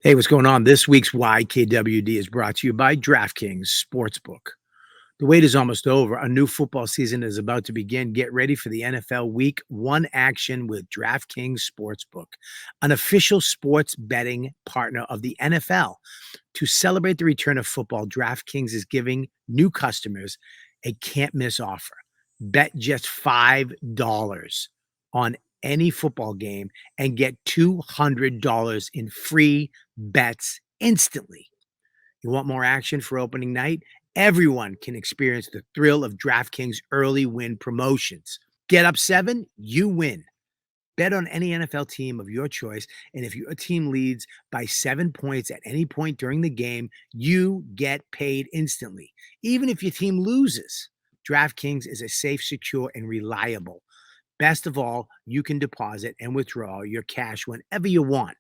Hey, what's going on? This week's YKWD is brought to you by DraftKings Sportsbook. The wait is almost over. A new football season is about to begin. Get ready for the NFL Week 1 action with DraftKings Sportsbook, an official sports betting partner of the NFL. To celebrate the return of football, DraftKings is giving new customers a can't-miss offer. Bet just $5 on any football game and get $200 in free bets instantly. You want more action for opening night? Everyone can experience the thrill of DraftKings early win promotions. Get up 7, you win. Bet on any NFL team of your choice, and if your team leads by 7 points at any point during the game, you get paid instantly, even if your team loses. DraftKings is a safe, secure, and reliable. Best of all, you can deposit and withdraw your cash whenever you want.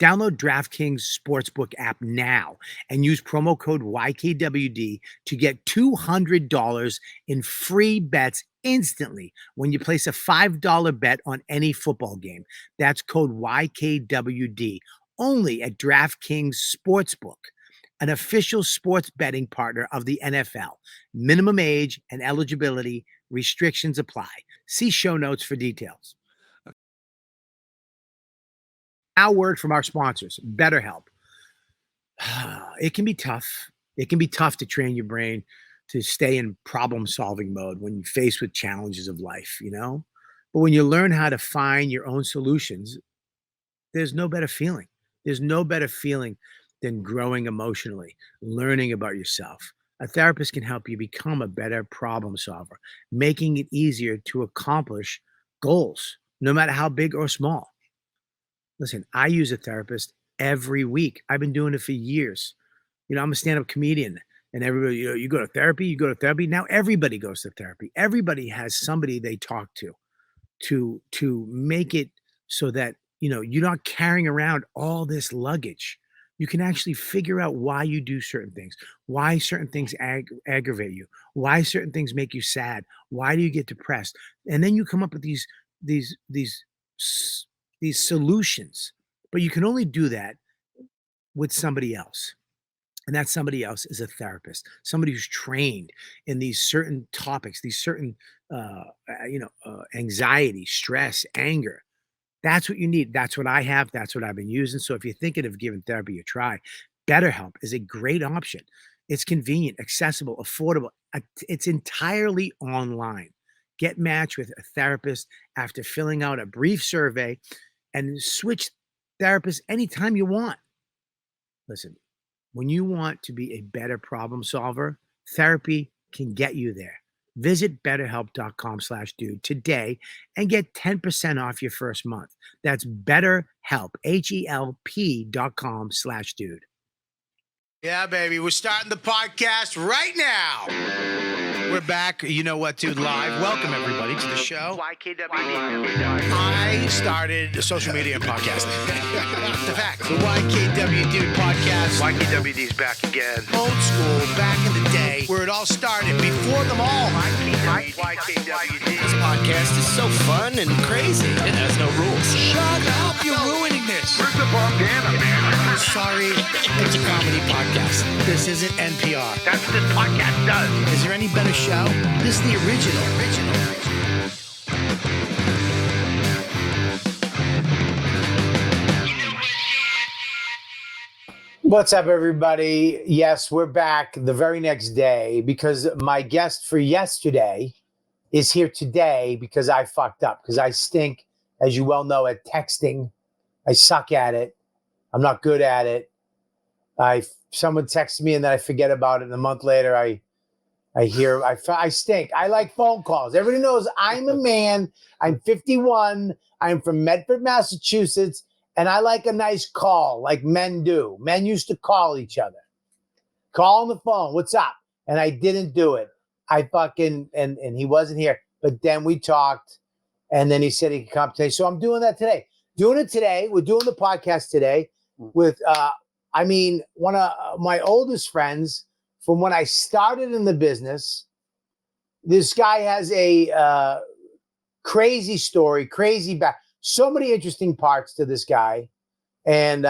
Download DraftKings Sportsbook app now and use promo code YKWD to get $200 in free bets instantly when you place a $5 bet on any football game. That's code YKWD only at DraftKings Sportsbook, an official sports betting partner of the NFL. Minimum age and eligibility restrictions apply. See show notes for details. Now, word from our sponsors, BetterHelp. It can be tough. It can be tough to train your brain to stay in problem-solving mode when you're faced with challenges of life, But when you learn how to find your own solutions, there's no better feeling. There's no better feeling than growing emotionally, learning about yourself. A therapist can help you become a better problem solver, making it easier to accomplish goals, no matter how big or small. Listen, I use a therapist every week. I've been doing it for years. I'm a stand-up comedian, and everybody, you go to therapy. Now everybody goes to therapy. Everybody has somebody they talk to make it so that, you're not carrying around all this luggage. You can actually figure out why you do certain things, why certain things aggravate you, why certain things make you sad, why do you get depressed, and then you come up with these solutions. But you can only do that with somebody else. And that somebody else is a therapist, somebody who's trained in these certain topics, these certain, anxiety, stress, anger. That's what you need. That's what I have. That's what I've been using. So if you're thinking of giving therapy a try, BetterHelp is a great option. It's convenient, accessible, affordable. It's entirely online. Get matched with a therapist after filling out a brief survey and switch therapists anytime you want. Listen, when you want to be a better problem solver, therapy can get you there. Visit betterhelp.com/dude today and get 10% off your first month. That's BetterHelp, HELP.com/dude. Yeah, baby. We're starting the podcast right now. We're back. You know what, dude? Live. Welcome, everybody, to the show. I started a social media and podcasting. The fact. The YKWD podcast. YKWD's back again. Old school, back in the day, where it all started, before them all. YKWD. This podcast is so fun and crazy. It has no rules. Shut up. You're ruining this. Where's the bandana, man? Sorry. It's a comedy podcast. This isn't NPR. That's what this podcast does. Is there any better show? This is the original. What's up, everybody? Yes, we're back the very next day because my guest for yesterday is here today because I fucked up, because I stink, as you well know, at texting. I suck at it. I'm not good at it. Someone texts me and then I forget about it. And a month later, I stink. I like phone calls. Everybody knows I'm a man. I'm 51. I'm from Medford, Massachusetts. And I like a nice call, like men do. Men used to call each other. Call on the phone. What's up? And I didn't do it. And he wasn't here. But then we talked. And then he said he could come today. So I'm doing that today. Doing it today. We're doing the podcast today with, one of my oldest friends from when I started in the business. This guy has a crazy story, crazy back. So many interesting parts to this guy. And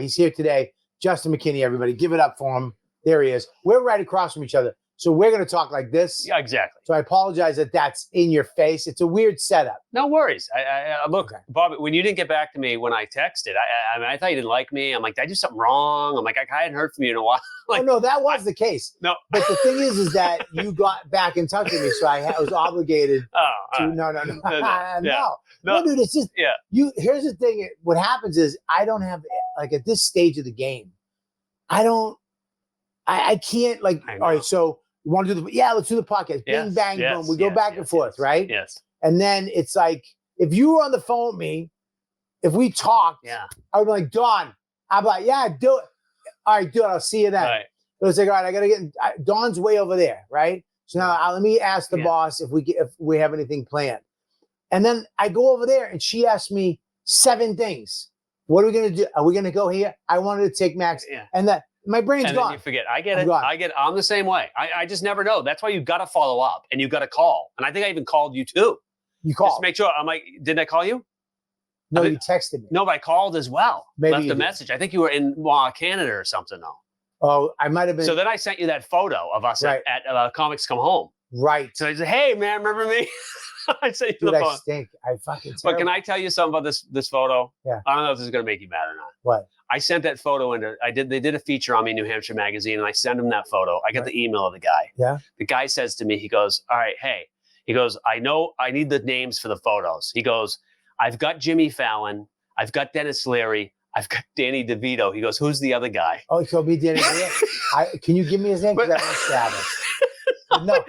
he's here today. Juston McKinney, everybody. Give it up for him. There he is. We're right across from each other. So we're going to talk like this. Yeah, exactly. So I apologize that that's in your face. It's a weird setup. No worries. I look, Okay. Bob, when you didn't get back to me when I texted, I mean, I thought you didn't like me. I'm like, did I do something wrong? I'm like, I hadn't heard from you in a while. Like, oh, no, that was the case. No. But the thing is that you got back in touch with me, so I was obligated to. No. No, dude, it's just Here's the thing. What happens is I don't have like at this stage of the game, I can't like. All right, so you want to do let's do the podcast. Bing, bang, boom. We go back and forth, right? Yes. And then it's like if you were on the phone with me, if we talked, I would be like, Dawn. I'm like, yeah, do it. All right, dude, I'll see you then. Right. But it's like, all right, I gotta get. Dawn's way over there, right? So now let me ask the boss if we have anything planned. And then I go over there, and she asked me 7 things. What are we gonna do? Are we gonna go here? I wanted to take Max, and that my brain's and gone. Then you forget. I get it. I'm the same way. I just never know. That's why you got to follow up and you got to call. And I think I even called you too. You called. Just to make sure. I'm like, didn't I call you? No, you texted me. No, but I called as well. Maybe left a message. I think you were in Canada or something though. Oh, I might have been. So then I sent you that photo of us at Comics Come Home. Right. So I said, hey, man, remember me? I sent you Dude, the phone. I stink. I fucking terrible. But can I tell you something about this photo? Yeah. I don't know if this is going to make you mad or not. What? I sent that photo into, they did a feature on me in New Hampshire Magazine, and I sent him that photo. I got the email of the guy. Yeah. The guy says to me, he goes, all right, hey. He goes, I know I need the names for the photos. He goes, I've got Jimmy Fallon. I've got Dennis Leary. I've got Danny DeVito. He goes, who's the other guy? Oh, so me, Danny DeVito. Can you give me his name? Because I want to stab him. No.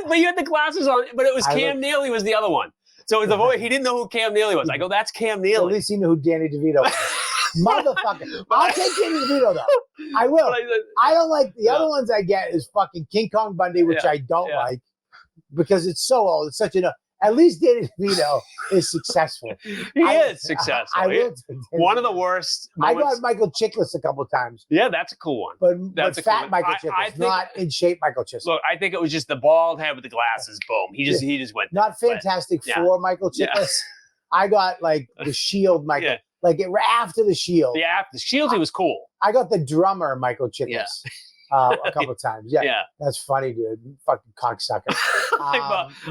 But you had the glasses on, but it was Cam Neely was the other one. So it was the voice. He didn't know who Cam Neely was. I go, that's Cam Neely. At least he knew who Danny DeVito was. Motherfucker. I'll take Danny DeVito, though. I will. I don't like the other ones I get is fucking King Kong Bundy, which I don't like because it's so old. It's such an... At least Danny DeVito is successful. He is successful. I will one of the worst moments. I got Michael Chiklis a couple of times. Yeah, that's a cool one. But fat cool Michael Chiklis, not in shape Michael Chiklis. Look, I think it was just the bald head with the glasses. Boom. He just went. Not Fantastic Four Michael Chiklis. Yeah. I got like the Shield Michael. Yeah. Like after the Shield. Yeah, the Shield, he was cool. I got the drummer Michael Chiklis. Yeah. A couple of times. Yeah. That's funny, dude. You fucking cocksucker.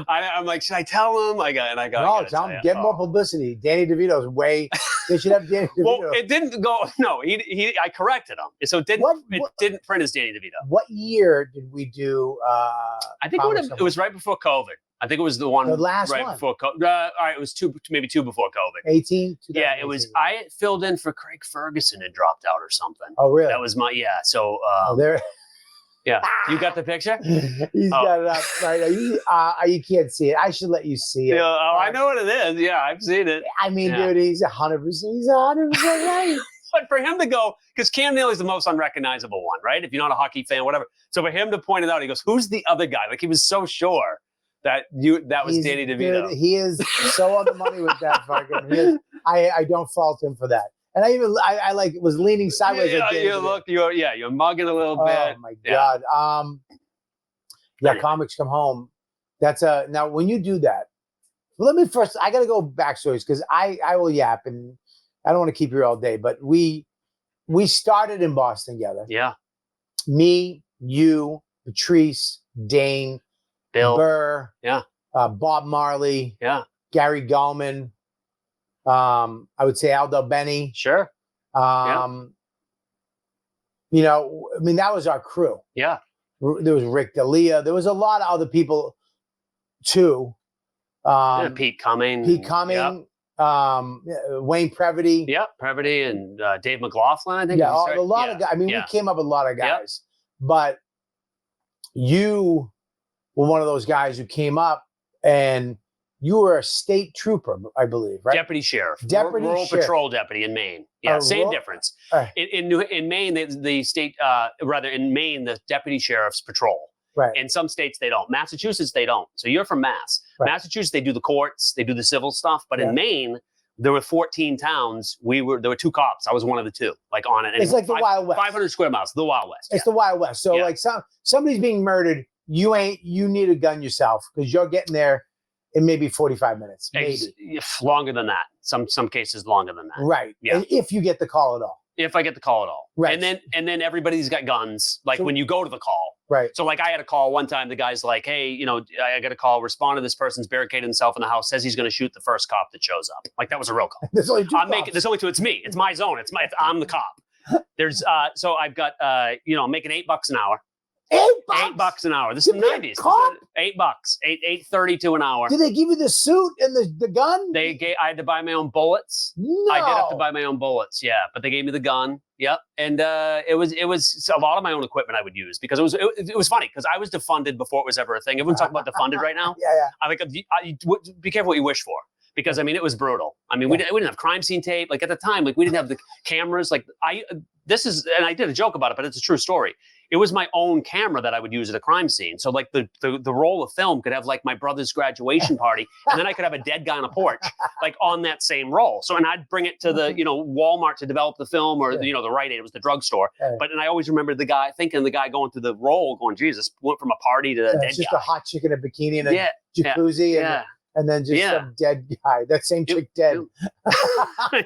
I'm like, should I tell him? No, tell him. Get more publicity. Danny DeVito's way. They should have Danny DeVito. Well, it didn't go. No, I corrected him. So it didn't print as Danny DeVito. What year did we do? I think it was right before COVID. I think it was the last right one. Before COVID. All right, it was maybe two before COVID. 18? Yeah, it was. I filled in for Craig Ferguson and dropped out or something. Oh, really? That was so. There. Yeah, you got the picture? He's got it up right now. You can't see it. I should let you see it. Yeah, I know what it is. Yeah, I've seen it. I mean, dude, he's 100%. He's 100% right. But for him to go, because Cam Neely's the most unrecognizable one, right? If you're not a hockey fan, whatever. So for him to point it out, he goes, "Who's the other guy?" Like he was so sure that was Danny DeVito. Dude, he is so on the money with that fucking. I don't fault him for that. And I like was leaning sideways. You're mugging a little bit. Oh my God. Comics Come Home. That's now when you do that. Well, let me first. I got to go backstories because I will yap and I don't want to keep you here all day. But we started in Boston together. Yeah. Me, you, Patrice, Dane, Bill, Burr. Yeah. Bob Marley. Yeah. Gary Gallman. I would say Aldo Benny. Sure. You know, I mean, that was our crew. Yeah. There was Rick D'Elia. There was a lot of other people too. Pete Cumming. Yep. Wayne Previty. Yeah, Previty and Dave McLaughlin, I think. Yeah, a lot of guys. I mean, we came up with a lot of guys. But you were one of those guys who came up and you were a state trooper, I believe, right? Deputy sheriff. Rural patrol deputy in Maine. Yeah, same difference. In Maine, the state, in Maine, the deputy sheriffs patrol. Right. In some states, they don't. Massachusetts, they don't. So you're from Mass. Right. Massachusetts, they do the courts, they do the civil stuff. But in Maine, there were 14 towns. There were 2 cops. I was one of the 2, like on it. It's like the Wild West. 500 square miles, the Wild West. It's the Wild West. So like somebody's being murdered, you need a gun yourself because you're getting there in maybe 45 minutes, maybe. Longer than that. Some cases longer than that. Right. Yeah. And if you get the call at all. If I get the call at all. Right. And then everybody's got guns. Like when you go to the call. Right. So like I had a call one time, the guy's like, hey, I got a call, respond to this person's barricaded himself in the house, says he's going to shoot the first cop that shows up. Like that was a real call. There's only two there's only two. It's me. It's my zone. I'm the cop. There's so I've got I'm making $8 an hour. $8 an hour. This is the 90s. $8. $8.32 an hour. Did they give you the suit and the gun? I had to buy my own bullets. No. I did have to buy my own bullets, yeah. But they gave me the gun. Yep. And it was a lot of my own equipment I would use because it was funny because I was defunded before it was ever a thing. Everyone's talking about defunded right now. Yeah. I'm like, be careful what you wish for. Because I mean, it was brutal. I mean, we didn't have crime scene tape. Like at the time, like we didn't have the cameras. Like and I did a joke about it, but it's a true story. It was my own camera that I would use at a crime scene. So like the roll of film could have like my brother's graduation party, and then I could have a dead guy on a porch, like on that same roll. So and I'd bring it to the Walmart to develop the film, or the Rite Aid. It was the drugstore. But and I always remember the guy going through the roll, going, Jesus, went from a party to a dead it's just guy. a hot chick in a bikini and a jacuzzi and then just some dead guy. That same chick dead.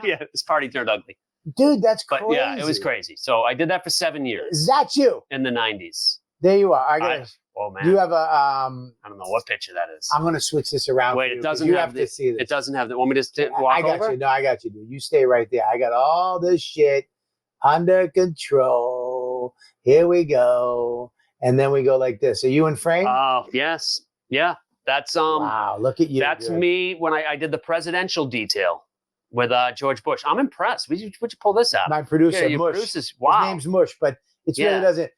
Yeah, this party turned ugly. Dude, that's crazy. But yeah, it was crazy. So I did that for 7 years. Is that you? In the 90s. There you are. Oh man. You have a I don't know what picture that is. I'm gonna switch this around. Wait, for it doesn't you have to see this. It doesn't have the. Want me to walk I got over? you. No, I got you, dude. You stay right there. I got all this shit under control. Here we go. And then we go like this. Are you in frame? Oh, yes. Yeah. That's wow, look at you. That's me when I did the presidential detail with George Bush. I'm impressed. Would you pull this out? My producer, Mush. Produces, wow. His name's Mush, but it really doesn't.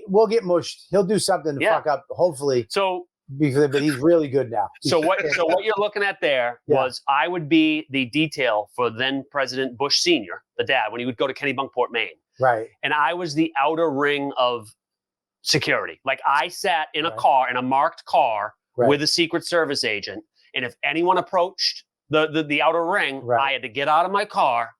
We'll get mushed. He'll do something to fuck up, hopefully. So, but he's really good now. So what you're looking at there was I would be the detail for then President Bush Sr., the dad, when he would go to Kennebunkport, Maine. Right. And I was the outer ring of security. Like I sat in a car, in a marked car with a Secret Service agent. And if anyone approached the outer ring, I had to get out of my car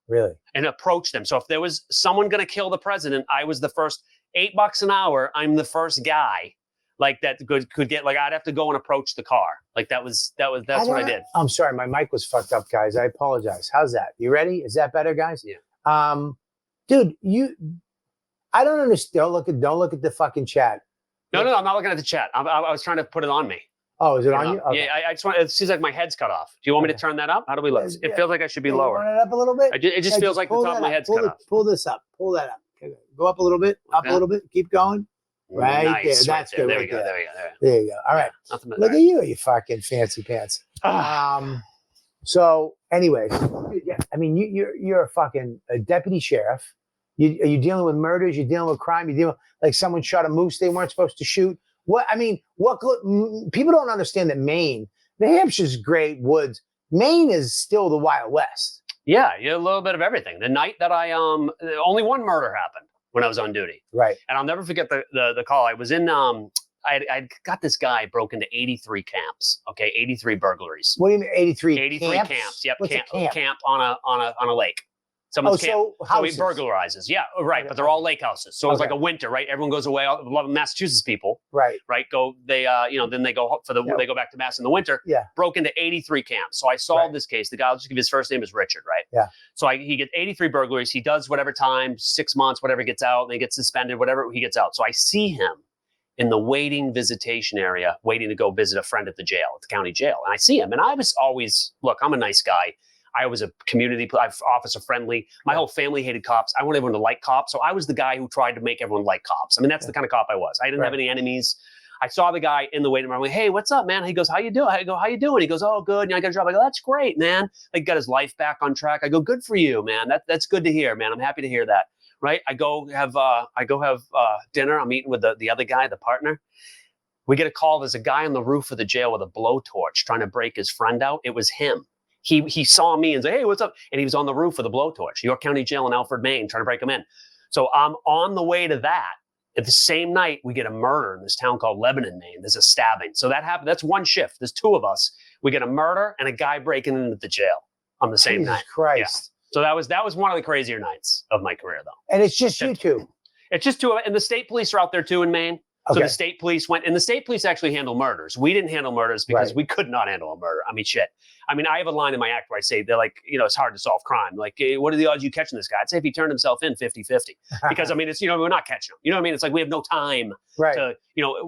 and approach them. So if there was someone going to kill the president, I was the first. $8 an hour, I'm the first guy like that could get, like I'd have to go and approach the car. Like that's what I did. I'm sorry, my mic was fucked up, guys. I apologize. How's that? You ready? Is that better, guys? Yeah. Dude, I don't understand. Don't look at the fucking chat. No, I'm not looking at the chat. I was trying to put it on me. Oh, is it on you? Okay. Yeah, I just want. It seems like my head's cut off. Do you want me to turn that up? How do we look? It feels like I should be lower. Turn it up a little bit. It just feels like the top of my head's cut off. Pull this up. Pull that up. Go up a little bit. Up a little bit. Keep going. Right nice. there. That's good. There we go. There you go. All right. Look at you fucking fancy pants. So anyway, I mean, you're a fucking deputy sheriff. Are you dealing with murders? You're dealing with crime. You're dealing like someone shot a moose they weren't supposed to shoot. People don't understand that Maine, New Hampshire's great woods. Maine is still the Wild West. Yeah, a little bit of everything. The night that only one murder happened when I was on duty. Right. And I'll never forget the call. I was in, I got this guy broke into 83 camps. Okay, 83 burglaries. What do you mean 83? 83 camps. Yep, What's a camp? Camp on a lake. Someone's camp. So he burglarizes. Yeah, right. But they're all lake houses. So it's like a winter, right? Everyone goes away. A lot of Massachusetts people, right? Then they go they go back to Mass in the winter. Yeah. Broke into 83 camps. So I solved this case. The guy, I'll just give his first name is Richard, right? Yeah. So he gets 83 burglaries. He does whatever time, 6 months, whatever, gets out, and he gets suspended, whatever, he gets out. So I see him in the waiting visitation area, waiting to go visit a friend at the jail, at the county jail. And I see him. And I was always, look, I'm a nice guy. I was a community officer friendly. My whole family hated cops. I wanted everyone to like cops. So I was the guy who tried to make everyone like cops. I mean, that's the kind of cop I was. I didn't have any enemies. I saw the guy in the waiting room. I'm like, hey, what's up, man? He goes, how you doing? I go, how you doing? He goes, oh, good. I got a job. I go, that's great, man. Like, got his life back on track. I go, good for you, man. That's good to hear, man. I'm happy to hear that. Right? I go have dinner. I'm eating with the other guy, the partner. We get a call. There's a guy on the roof of the jail with a blowtorch trying to break his friend out. It was him. He saw me and said, hey, what's up? And he was on the roof with a blowtorch, York County Jail in Alfred, Maine, trying to break him in. So I'm on the way to that. At the same night, we get a murder in this town called Lebanon, Maine. There's a stabbing. So that happened. That's one shift. There's two of us. We get a murder and a guy breaking into the jail on the same night. Christ. Yeah. So that was one of the crazier nights of my career, though. And it's just you two. It's just two. And the state police are out there, too, in Maine. So Okay. the state police went, and the state police actually handle murders. We didn't handle murders because Right. we could not handle a murder. I mean, shit. I mean, I have a line in my act where I say, they're like, it's hard to solve crime. Like, hey, what are the odds you catching this guy? I'd say if he turned himself in 50-50. Because, I mean, it's, we're not catching him. You know what I mean? It's like we have no time Right. to,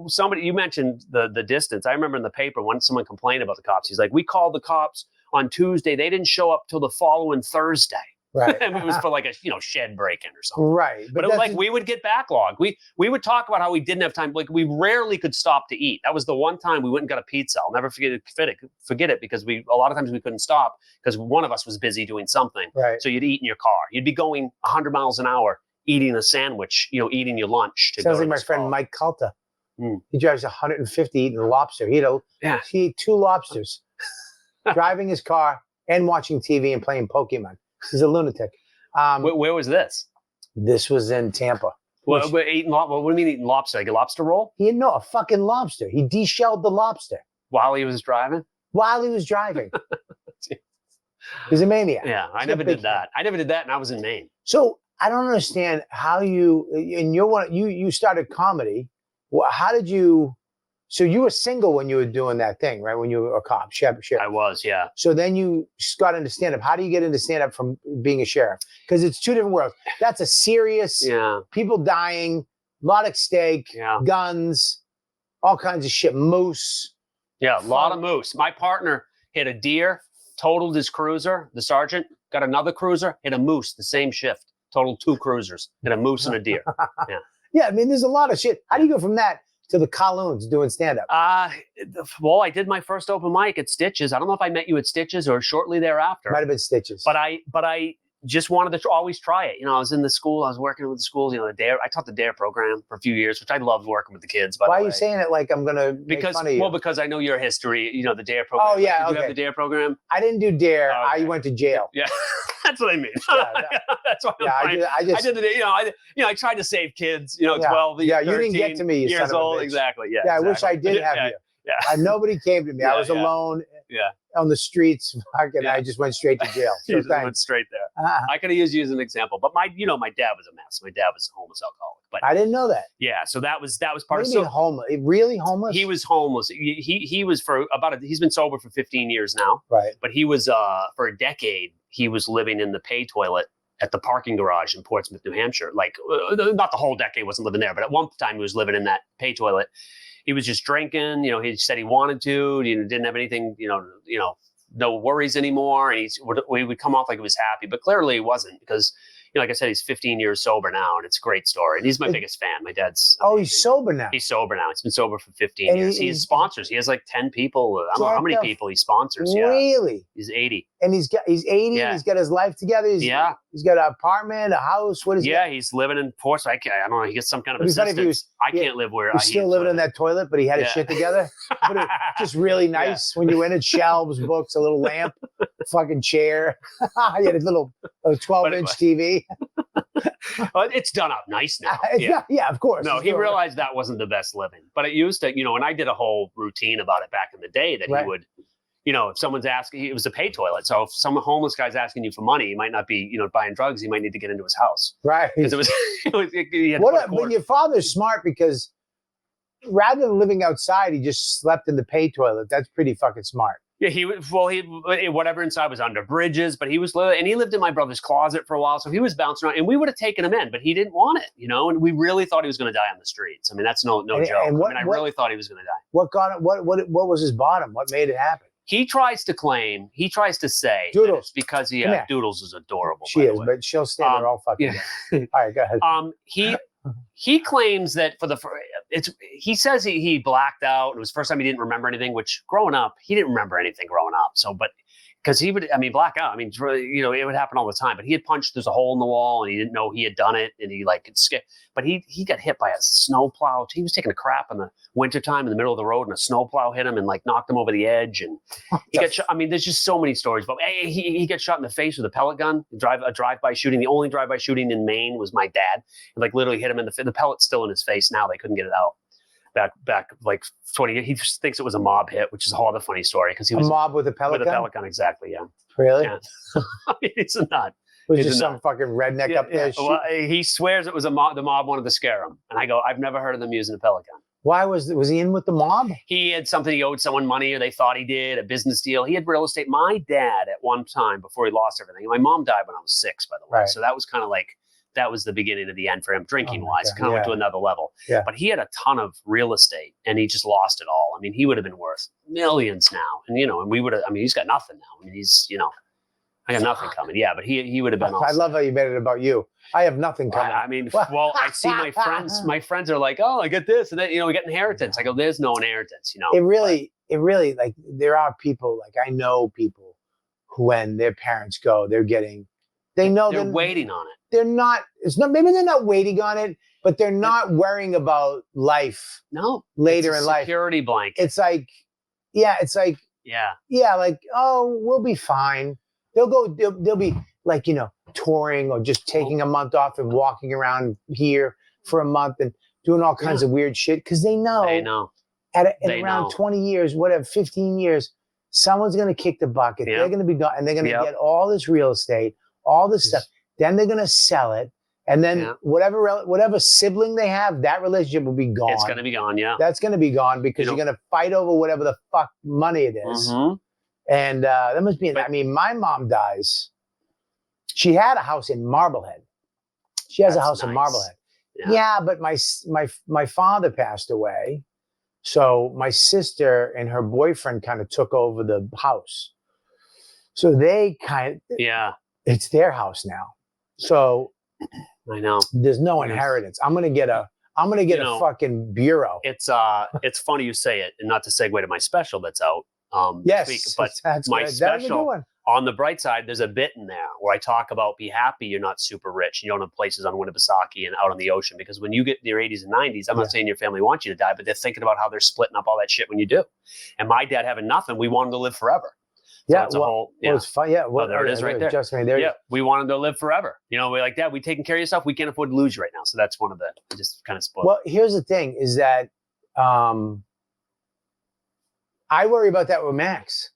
somebody, you mentioned the distance. I remember in the paper when someone complained about the cops, he's like, we called the cops on Tuesday. They didn't show up till the following Thursday. Right. And it was for like a shed break-in or something. Right. But it was like we would get backlog. We would talk about how we didn't have time. Like we rarely could stop to eat. That was the one time we went and got a pizza. I'll never forget it because a lot of times we couldn't stop because one of us was busy doing something. Right. So you'd eat in your car. You'd be going 100 miles an hour eating a sandwich, eating your lunch. Sounds like my friend Mike Calta. Mm. He drives 150 eating a lobster. He ate 2 lobsters, driving his car and watching TV and playing Pokemon. He's a lunatic. Where was this? This was in Tampa. What do you mean eating lobster? Like a lobster roll? He had a fucking lobster. He deshelled the lobster While he was driving? while he was driving. He's a maniac. Yeah, I He's never a big did that. I never did that, and I was in Maine. So I don't understand how you started comedy. How did you? So you were single when you were doing that thing, right? When you were a cop, sheriff. I was, yeah. So then you got into stand-up. How do you get into stand-up from being a sheriff? Because it's 2 different worlds. That's a serious, people dying, a lot at stake, guns, all kinds of shit, moose. Yeah, a lot of moose. My partner hit a deer, totaled his cruiser. The sergeant got another cruiser, hit a moose, the same shift. Totaled 2 cruisers, hit a moose and a deer. Yeah. Yeah, I mean, there's a lot of shit. How do you go from that to the Colloons doing stand-up? Well, I did my first open mic at Stitches. I don't know if I met you at Stitches or shortly thereafter. Might have been Stitches. But I just wanted to always try it. I was in the school. I was working with the schools. The DARE. I taught the DARE program for a few years, which I loved working with the kids. Why are you saying it like I'm gonna make fun of you? Well, because I know your history. The DARE program. Oh yeah, Did you have the DARE program? I didn't do DARE. Oh, okay. I went to jail. Yeah, that's what I mean. That's why I did the I tried to save kids. 12. Yeah, you didn't get to me. You years son of a old. bitch. Exactly. Yeah. Yeah, exactly. I wish I did have you. Yeah. Nobody came to me. I was alone. Yeah. On the streets, I just went straight to jail. So You just went straight there. I could have used you as an example, but my dad was a mess. My dad was a homeless alcoholic. But I didn't know that. Yeah, so that was part of it. Homeless? Really homeless? He was homeless. He was he's been sober for 15 years now. Right. But he was for a decade he was living in the pay toilet at the parking garage in Portsmouth, New Hampshire. Like not the whole decade wasn't living there, but at one time he was living in that pay toilet. He was just drinking. He said he wanted to. Didn't have anything. No worries anymore. And we would come off like he was happy, but clearly he wasn't because, like I said, he's 15 years sober now, and it's a great story. And he's my biggest fan. My dad's. He's sober now. He's sober now. He's been sober for 15 years. He has sponsors. He has like 10 people. I don't know how many people he sponsors. Really? Yeah. He's 80. And he's 80. Yeah. He's got his life together. He's got an apartment, a house. What is he? Yeah, he's living in Portsmouth. I don't know. He gets some kind of assistance. I can't live where he's still living in that toilet, but he had his shit together. Just really nice when you went in, shelves, books, a little lamp, fucking chair. He had a little 12-inch TV. It's done up nice now. Yeah, of course. No, he realized that wasn't the best living. But it used to, and I did a whole routine about it back in the day that he would, if someone's asking, it was a pay toilet. So if some homeless guy's asking you for money, he might not be, buying drugs. He might need to get into his house. Right. Because it was, but your father's smart because rather than living outside, he just slept in the pay toilet. That's pretty fucking smart. Yeah, he whatever inside was under bridges, but he lived in my brother's closet for a while, so he was bouncing around, and we would have taken him in, but he didn't want it, and we really thought he was going to die on the streets. I mean, that's no joke. I really thought he was going to die. What got it? What was his bottom? What made it happen? He tries to say Doodles. It's because Doodles is adorable. She is, but she'll stay there all fucking day. All right, go ahead. He claims that he says he blacked out. It was the first time he didn't remember anything, which growing up, he didn't remember anything growing up. So, but because he would, black out. It would happen all the time, but he had punched, there's a hole in the wall and he didn't know he had done it. And he but he got hit by a snowplow. He was taking a crap in the wintertime in the middle of the road and a snowplow hit him and knocked him over the edge. And he got shot. There's just so many stories, but he got shot in the face with a pellet gun, a drive-by shooting. The only drive-by shooting in Maine was my dad. And literally hit him in the pellet's still in his face now. They couldn't get it out. Back 20 years. He just thinks it was a mob hit, which is a whole other funny story because he was a mob with a pellet gun. With a pellet gun, exactly. Yeah. Really? Yeah. It's a nut. It was just some fucking redneck up there. Well, he swears it was the mob wanted to scare him, and I go, I've never heard of them using a pellet gun. Why was he in with the mob? He had something, he owed someone money, or they thought he did, a business deal. He had real estate. My dad, at one time, before he lost everything, and my mom died when I was 6, by the way. Right. So that was kind of like, that was the beginning of the end for him, drinking-wise. God. Kind of went to another level. Yeah. But he had a ton of real estate, and he just lost it all. I mean, he would have been worth millions now. And, and we would have, I mean, he's got nothing now. I mean, he's, I got nothing coming. Yeah, but he would have been I love how you made it about you. I have nothing coming. I mean, well, I see my friends. My friends are like, "Oh, I get this," and then we get inheritance. I go, "There's no inheritance," It really, like there are people, like I know people who, when their parents go, they know they're waiting on it. They're not. It's not. Maybe they're not waiting on it, but they're not worrying about life. No, later it's a in life, security blanket. It's like, like, oh, we'll be fine. They'll be like, touring or just taking a month off and walking around here for a month and doing all kinds of weird shit because they know. At around 20 years, whatever, 15 years, someone's going to kick the bucket. Yeah. They're going to be gone, and they're going to get all this real estate, all this stuff. Then they're going to sell it, and then whatever sibling they have, that relationship will be gone. It's going to be gone. Yeah, that's going to be gone because you're going to fight over whatever the fuck money it is. Mm-hmm. And that must be. I mean, my mom dies. She had a house in Marblehead. She has a house in Marblehead. Yeah, but my father passed away, so my sister and her boyfriend kind of took over the house. So they it's their house now. So I know there's no inheritance. I'm gonna get a fucking bureau. It's funny you say it, and not to segue to my special that's out. Yes, this week, but that's my good. special. On the bright side, there's a bit in there where I talk about be happy you're not super rich. You don't have places on Winnipesaukee and out on the ocean, because when you get in your 80s and 90s, I'm not saying your family wants you to die, but they're thinking about how they're splitting up all that shit when you do. And my dad having nothing, we want him to live forever. So it's a whole, well, it's fun. Yeah, well, there it is right there. Just me there. Yeah, we want him to live forever. We're like, Dad, we taking care of yourself. We can't afford to lose you right now. So that's one of the just kind of spoiled. Well, here's the thing: is that I worry about that with Max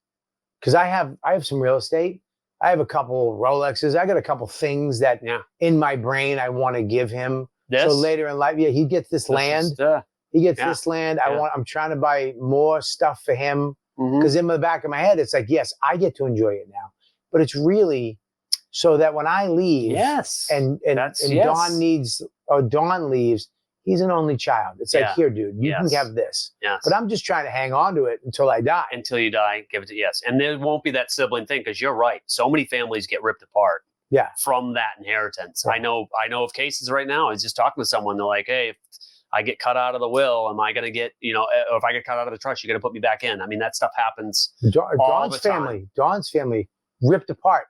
because I have some real estate. I have a couple Rolexes. I got a couple things that in my brain I want to give him. So later in life, he gets this land. He gets this land. I'm trying to buy more stuff for him because in the back of my head, it's like, yes, I get to enjoy it now. But it's really so that when I leave, and Dawn leaves, he's an only child. It's like, here, dude, you can have this. But I'm just trying to hang on to it until I die. Until you die, give it to And there won't be that sibling thing, because you're right. So many families get ripped apart from that inheritance. I know of cases right now. I was just talking to someone. They're like, hey, if I get cut out of the will, am I going to get, or if I get cut out of the trust, you're going to put me back in. I mean, that stuff happens all the time. Dawn's family ripped apart.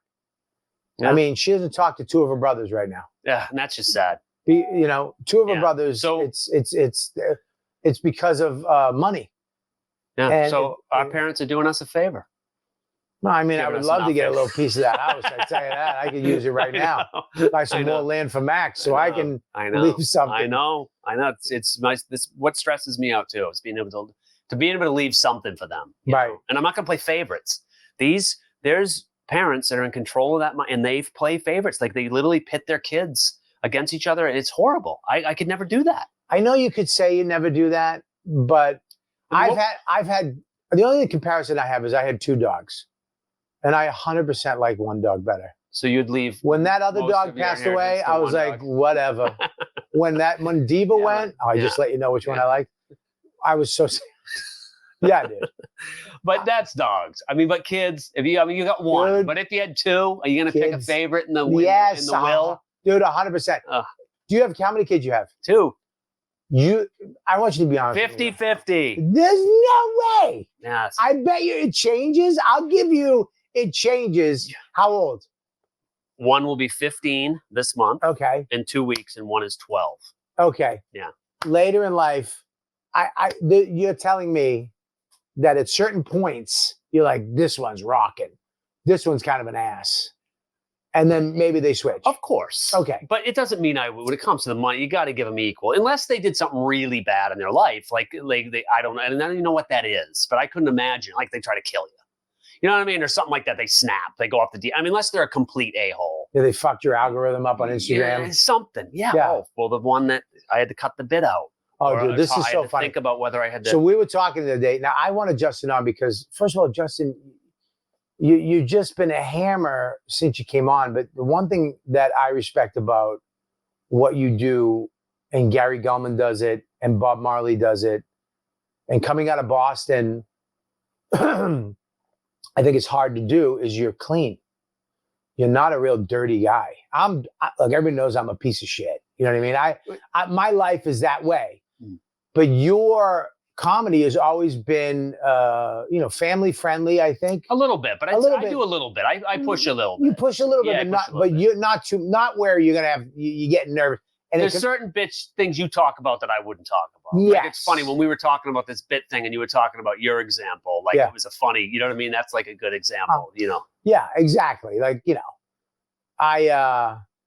I mean, she doesn't talk to 2 of her brothers right now. Yeah, and that's just sad. 2 of her brothers. So it's because of money. Yeah. And so our parents are doing us a favor. No, I mean, I would love to get a little piece of that house. I tell you that, I could use it right now. Buy some more land for Max, so I can leave something. I know. It's nice. What stresses me out too is being able to leave something for them. Right. And I'm not going to play favorites. There's parents that are in control of that money, and they play favorites. Like they literally pit their kids against each other. It's horrible. I could never do that. I know you could say you never do that, but I've had the only comparison I have is I had 2 dogs, and I 100% like one dog better. So you'd leave when that other dog passed away. I was like, whatever. when Diva went, I just let you know which one I liked. I was so sad. Yeah, I did. But that's dogs. I mean, but kids. You got one. Dude, but if you had 2, are you going to pick a favorite in the will? Dude, 100%. Do you have, how many kids you have? 2. I want you to be honest. 50-50. There's no way. Yes. I bet you it changes. I'll give you, it changes. How old? One will be 15 this month. Okay. In 2 weeks, and one is 12. Okay. Yeah. Later in life, you're telling me that at certain points, you're like, this one's rocking. This one's kind of an ass. And then maybe they switch. Of course. Okay. But it doesn't mean when it comes to the money, you got to give them equal. Unless they did something really bad in their life. Like I don't know. And I don't even know what that is. But I couldn't imagine. Like they try to kill you. You know what I mean? Or something like that. They snap. They go off the I mean, unless they're a complete a-hole. Yeah, they fucked your algorithm up on Instagram. Yeah, something. Yeah. Oh, well, the one that I had to cut the bit out. Oh, Or dude, this I is had so to funny. Think about whether I had to. So we were talking the other day. Now I wanted Justin on because, first of all, Justin, you've just been a hammer since you came on. But the one thing that I respect about what you do, and Gary Gulman does it, and Bob Marley does it, and coming out of Boston, I think it's hard to do, is you're clean. You're not a real dirty guy. Look, everybody knows I'm a piece of shit. You know what I mean? My life is that way. But your comedy has always been, family friendly, I think. A little bit, but I do a little bit. I push a little bit. You push a little bit, but you're not where you're going to have, you get nervous. And there's certain things you talk about that I wouldn't talk about. Yes. Like, it's funny when we were talking about this bit thing and you were talking about your example, like it was a funny, you know what I mean? That's like a good example, you know? Yeah, exactly. Like,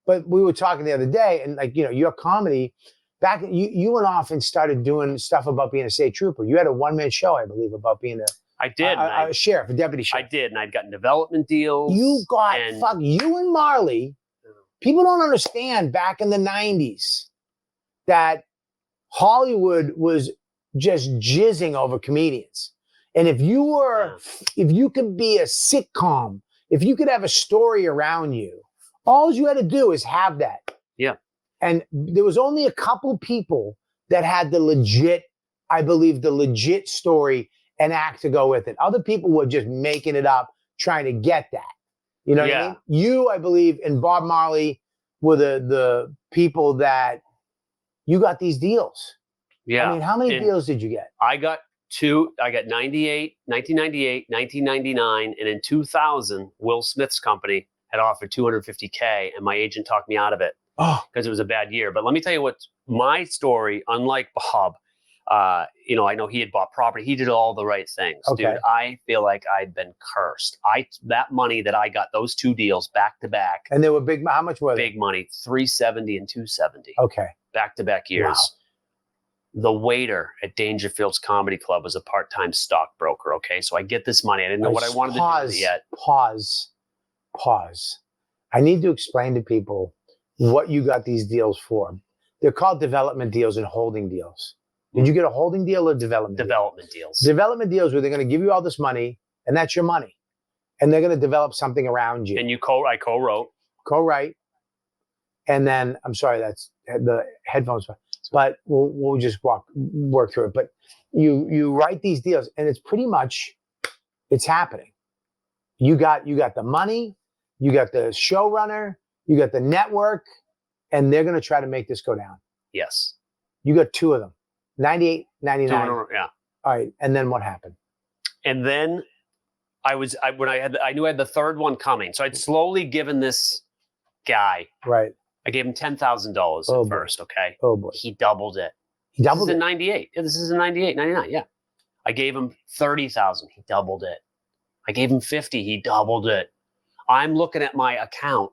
but we were talking the other day and like, your comedy back, you went off and started doing stuff about being a state trooper. You had a one-man show, I believe, about being I did. a sheriff, a deputy sheriff. I did. And I'd gotten development deals. You and Marley. People don't understand back in the 90s that Hollywood was just jizzing over comedians. And if you could be a sitcom, if you could have a story around you, all you had to do is have that. Yeah. And there was only a couple people that had the legit story and act to go with it. Other people were just making it up, trying to get that. You know what I mean? You, I believe, and Bob Marley were the people that you got these deals. Yeah. I mean, how many deals did you get? I got 2. I got 1998, 1999, and in 2000, Will Smith's company had offered $250K, and my agent talked me out of it because it was a bad year. But let me tell you what, my story, unlike Bob, I know he had bought property. He did all the right things. Okay. Dude, I feel like I'd been cursed. That money that I got, those 2 deals back to back. And they were big. How much were they? Big money, 370 and 270. Okay. Back to back years. Wow. The waiter at Dangerfield's Comedy Club was a part-time stockbroker. Okay. So I get this money. I didn't know what I wanted to do yet. Pause. I need to explain to people what you got these deals for. They're called development deals and holding deals. Did you get a holding deal or development deals? Development deals where they're going to give you all this money, and that's your money. And they're going to develop something around you. And I co-wrote. Co-write. And then, I'm sorry, that's the headphones. But we'll just work through it. But you write these deals, and it's pretty much, it's happening. You got the money, you got the showrunner, you got the network, and they're going to try to make this go down. Yes. You got 2 of them. 98, 99. Yeah. All right. And then what happened? And then I knew I had the 3rd one coming. So I'd slowly given this guy. Right. I gave him $10,000 at first. Okay. Oh boy. He doubled it. This is in 98. Yeah, this is in 98, 99. Yeah. I gave him 30,000. He doubled it. I gave him 50. He doubled it. I'm looking at my account.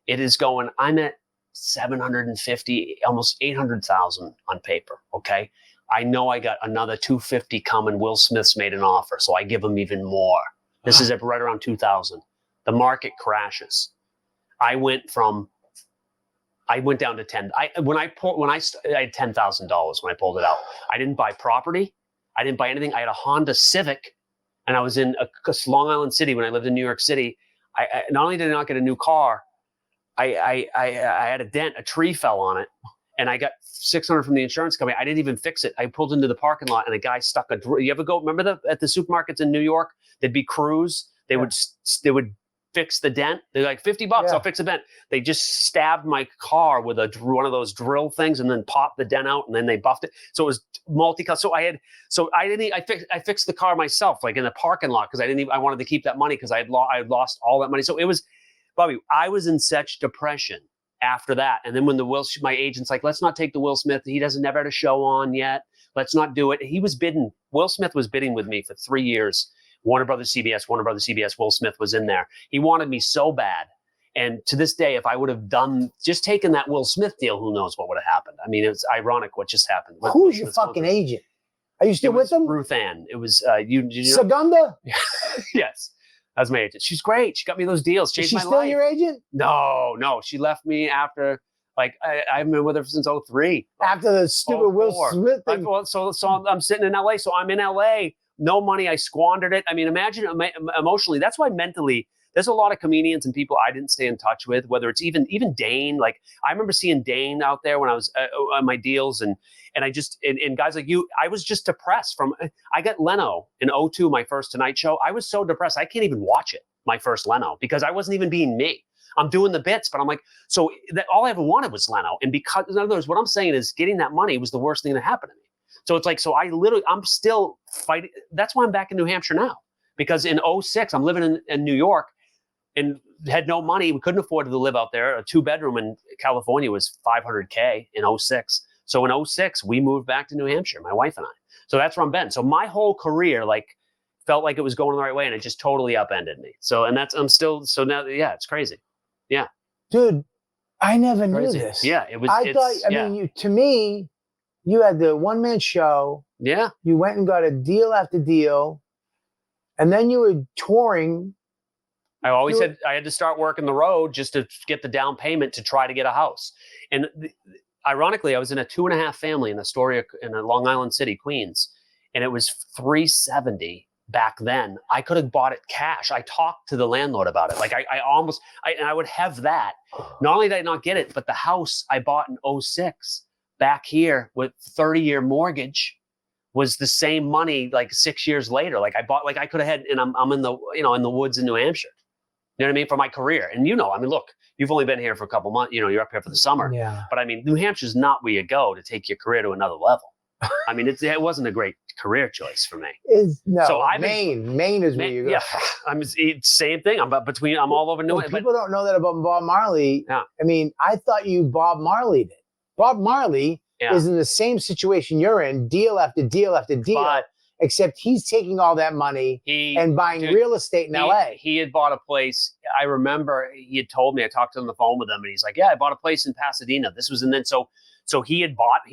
It is going, I'm at 750, almost 800,000 on paper. Okay. I know I got another 250 coming. Will Smith's made an offer. So I give him even more. This is right around 2000. The market crashes. I went down to 10. I had $10,000 when I pulled it out. I didn't buy property. I didn't buy anything. I had a Honda Civic, and I was in Long Island City when I lived in New York City. I not only did I not get a new car, I had a dent. A tree fell on it, and I got $600 from the insurance company. I didn't even fix it. I pulled into the parking lot, and a guy stuck a drill. You ever go? Remember at the supermarkets in New York? There'd be crews. They would fix the dent. They're like $50. I'll fix a dent. They just stabbed my car with one of those drill things, and then popped the dent out, and then they buffed it. So it was multi-cut. So I fixed the car myself, like in the parking lot, because I wanted to keep that money because I had lost all that money. So it was, Bobby, I was in such depression after that. And then when my agent's like, let's not take the Will Smith. He never had a show on yet. Let's not do it. Will Smith was bidding with me for 3 years. Warner Brothers, CBS, Will Smith was in there. He wanted me so bad. And to this day, if I would have just taken that Will Smith deal, who knows what would have happened. I mean, it's ironic what just happened. Who's your fucking agent? Are you still with them? Ruth Ann. It was, Segunda? Yes. That was my agent. She's great. She got me those deals. Changed my life. Is she still your agent? No. She left me after Like I've been with her since 03. After the stupid Will 04. Smith thing. So I'm sitting in LA. So I'm in LA. No money. I squandered it. I mean, imagine emotionally. That's why mentally, there's a lot of comedians and people I didn't stay in touch with. Whether it's even Dane. Like I remember seeing Dane out there when I was on my deals, and I just and guys like you. I was just depressed from. I got Leno in 02, my first Tonight Show. I was so depressed I can't even watch it. My first Leno, because I wasn't even being me. I'm doing the bits, but I'm like, so that all I ever wanted was Leno. And because, in other words, what I'm saying is getting that money was the worst thing that happened to me. So it's like, so I'm still fighting. That's why I'm back in New Hampshire now, because in 06, I'm living in New York and had no money. We couldn't afford to live out there. A 2-bedroom in California was $500K in 06. So in 06, we moved back to New Hampshire, my wife and I. So that's where I'm been. So my whole career, felt like it was going the right way, and it just totally upended me. So, and I'm still, so now, yeah, it's crazy. Yeah. Dude, I never knew Crazy. this. Yeah, it was. I mean, to me, you had the one-man show. Yeah. You went and got a deal after deal, and then you were touring. I always said I had to start working the road just to get the down payment to try to get a house. And ironically, I was in a 2.5 family in Astoria, in Long Island City, Queens, and it was $370 back then. I could have bought it cash. I talked to the landlord about it. Like I would have that. Not only did I not get it, but the house I bought in 06 back here with 30-year mortgage was the same money like 6 years later. Like I bought, like I could have had, and I'm in the, in the woods in New Hampshire. You know what I mean? For my career. And I mean, look, you've only been here for a couple months, you're up here for the summer. Yeah. But I mean, New Hampshire's not where you go to take your career to another level. I mean, it wasn't a great career choice for me. Maine is where you go. Yeah, same thing. I'm all over New Hampshire. People don't know that about Bob Marley. Yeah. I mean, I thought you Bob Marley'd it. Bob Marley is in the same situation you're in, deal after deal after deal, except he's taking all that money and buying real estate in LA. He had bought a place. I remember he had told me, I talked to him on the phone with him, and he's like, yeah, I bought a place in Pasadena. This was, and then so he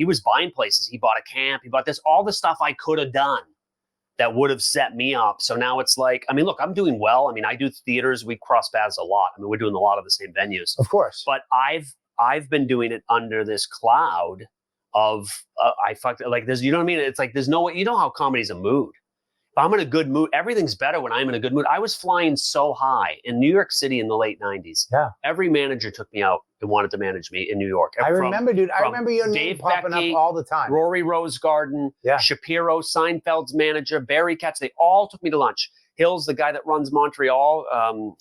was buying places. He bought a camp. He bought all the stuff I could have done that would have set me up. So now it's like, I mean, look, I'm doing well. I mean, I do theaters. We cross paths a lot. I mean, we're doing a lot of the same venues. Of course. But I've been doing it under this cloud of, there's, you know what I mean? It's like, there's no way, how comedy's a mood. If I'm in a good mood, everything's better when I'm in a good mood. I was flying so high in New York City in the late 90s. Yeah. Every manager took me out and wanted to manage me in New York. I remember your name popping up all the time. Rory Rosegarden, Shapiro, Seinfeld's manager, Barry Katz. They all took me to lunch. Hills, the guy that runs Montreal,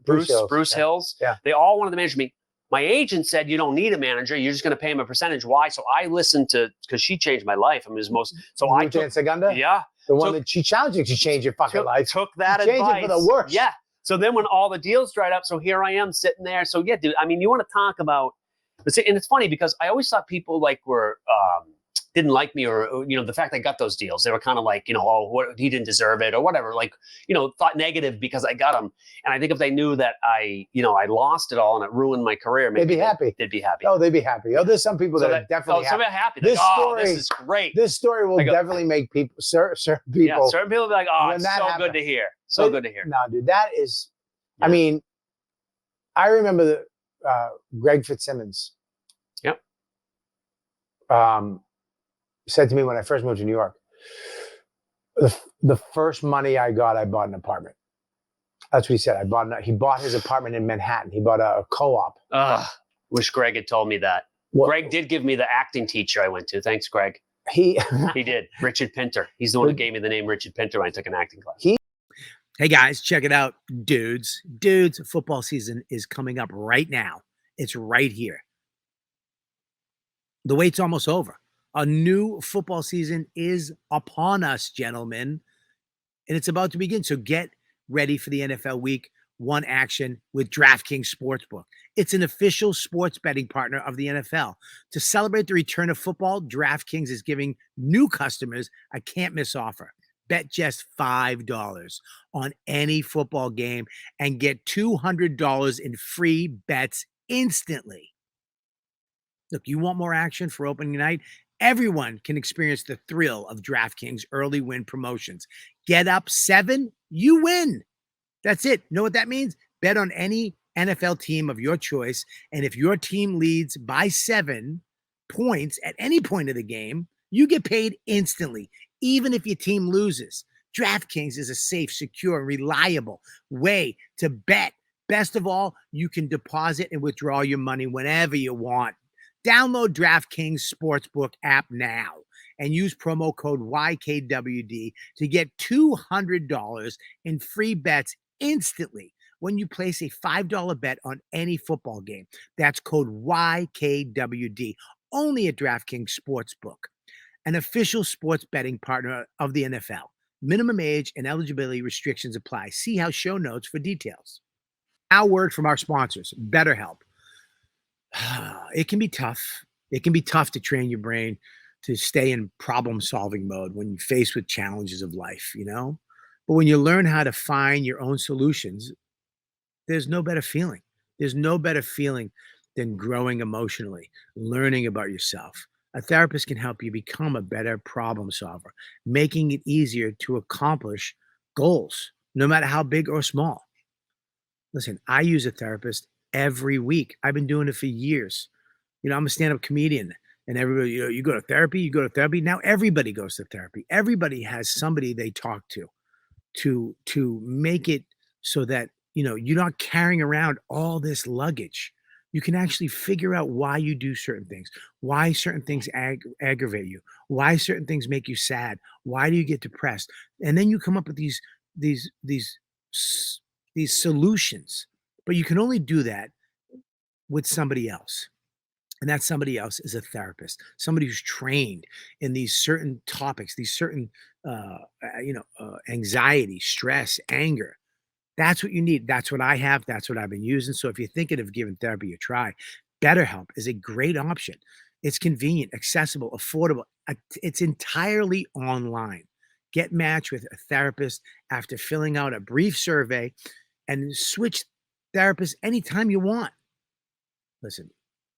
Bruce Hills. Yeah. They all wanted to manage me. My agent said, you don't need a manager. You're just going to pay him a percentage. Why? So I listened because she changed my life. I mean, I took Segunda? Yeah. The one that she challenged you to change your fucking life. Took that advice. Changed it for the worse. Yeah. So then when all the deals dried up, so here I am sitting there. So yeah, dude, I mean, you want to talk about, and it's funny because I always thought people were, didn't like me or, the fact I got those deals, they were kind of like, he didn't deserve it or whatever, thought negative because I got them. And I think if they knew that I lost it all and it ruined my career, maybe they'd be happy. They'd be happy. Oh, they'd be happy. Oh, there's some people that are definitely happy. Some are happy. This story, this is great. This story will definitely make people, certain people. Yeah, certain people will be like, oh, it's so good to hear. So good to hear. No, dude, that is, I mean, I remember Greg Fitzsimmons. Yep. Said to me when I first moved to New York, the first money I got, I bought an apartment. That's what he said. He bought his apartment in Manhattan. He bought a co-op. Wish Greg had told me that. Greg did give me the acting teacher I went to. Thanks, Greg. He did. Richard Pinter. He's the one who gave me the name Richard Pinter when I took an acting class. Hey guys, check it out, dudes. Football season is coming up right now. It's right here. The wait's almost over. A new football season is upon us, gentlemen, and it's about to begin. So get ready for the NFL Week 1 action with DraftKings Sportsbook. It's an official sports betting partner of the NFL. To celebrate the return of football, DraftKings is giving new customers a can't-miss offer. Bet just $5 on any football game and get $200 in free bets instantly. Look, you want more action for opening night? Everyone can experience the thrill of DraftKings early win promotions. Get up 7, you win. That's it. Know what that means? Bet on any NFL team of your choice. And if your team leads by 7 points at any point of the game, you get paid instantly, even if your team loses. DraftKings is a safe, secure, reliable way to bet. Best of all, you can deposit and withdraw your money whenever you want. Download DraftKings Sportsbook app now and use promo code YKWD to get $200 in free bets instantly when you place a $5 bet on any football game. That's code YKWD, only at DraftKings Sportsbook, an official sports betting partner of the NFL. Minimum age and eligibility restrictions apply. See how show notes for details. Now, word from our sponsors, BetterHelp. It can be tough. It can be tough to train your brain to stay in problem-solving mode when you're faced with challenges of life, you know? But when you learn how to find your own solutions, there's no better feeling. There's no better feeling than growing emotionally, learning about yourself. A therapist can help you become a better problem solver, making it easier to accomplish goals, no matter how big or small. Listen, I use a therapist every week. I've been doing it for years. You know, I'm a stand-up comedian, and everybody, you go to therapy, you go to therapy. Now everybody goes to therapy. Everybody has somebody they talk to make it so that, you're not carrying around all this luggage. You can actually figure out why you do certain things, why certain things aggravate you, why certain things make you sad, why do you get depressed, and then you come up with these solutions. But you can only do that with somebody else. And that somebody else is a therapist, somebody who's trained in these certain topics, these certain, anxiety, stress, anger. That's what you need. That's what I have. That's what I've been using. So if you're thinking of giving therapy a try, BetterHelp is a great option. It's convenient, accessible, affordable. It's entirely online. Get matched with a therapist after filling out a brief survey and switch therapists anytime you want. Listen,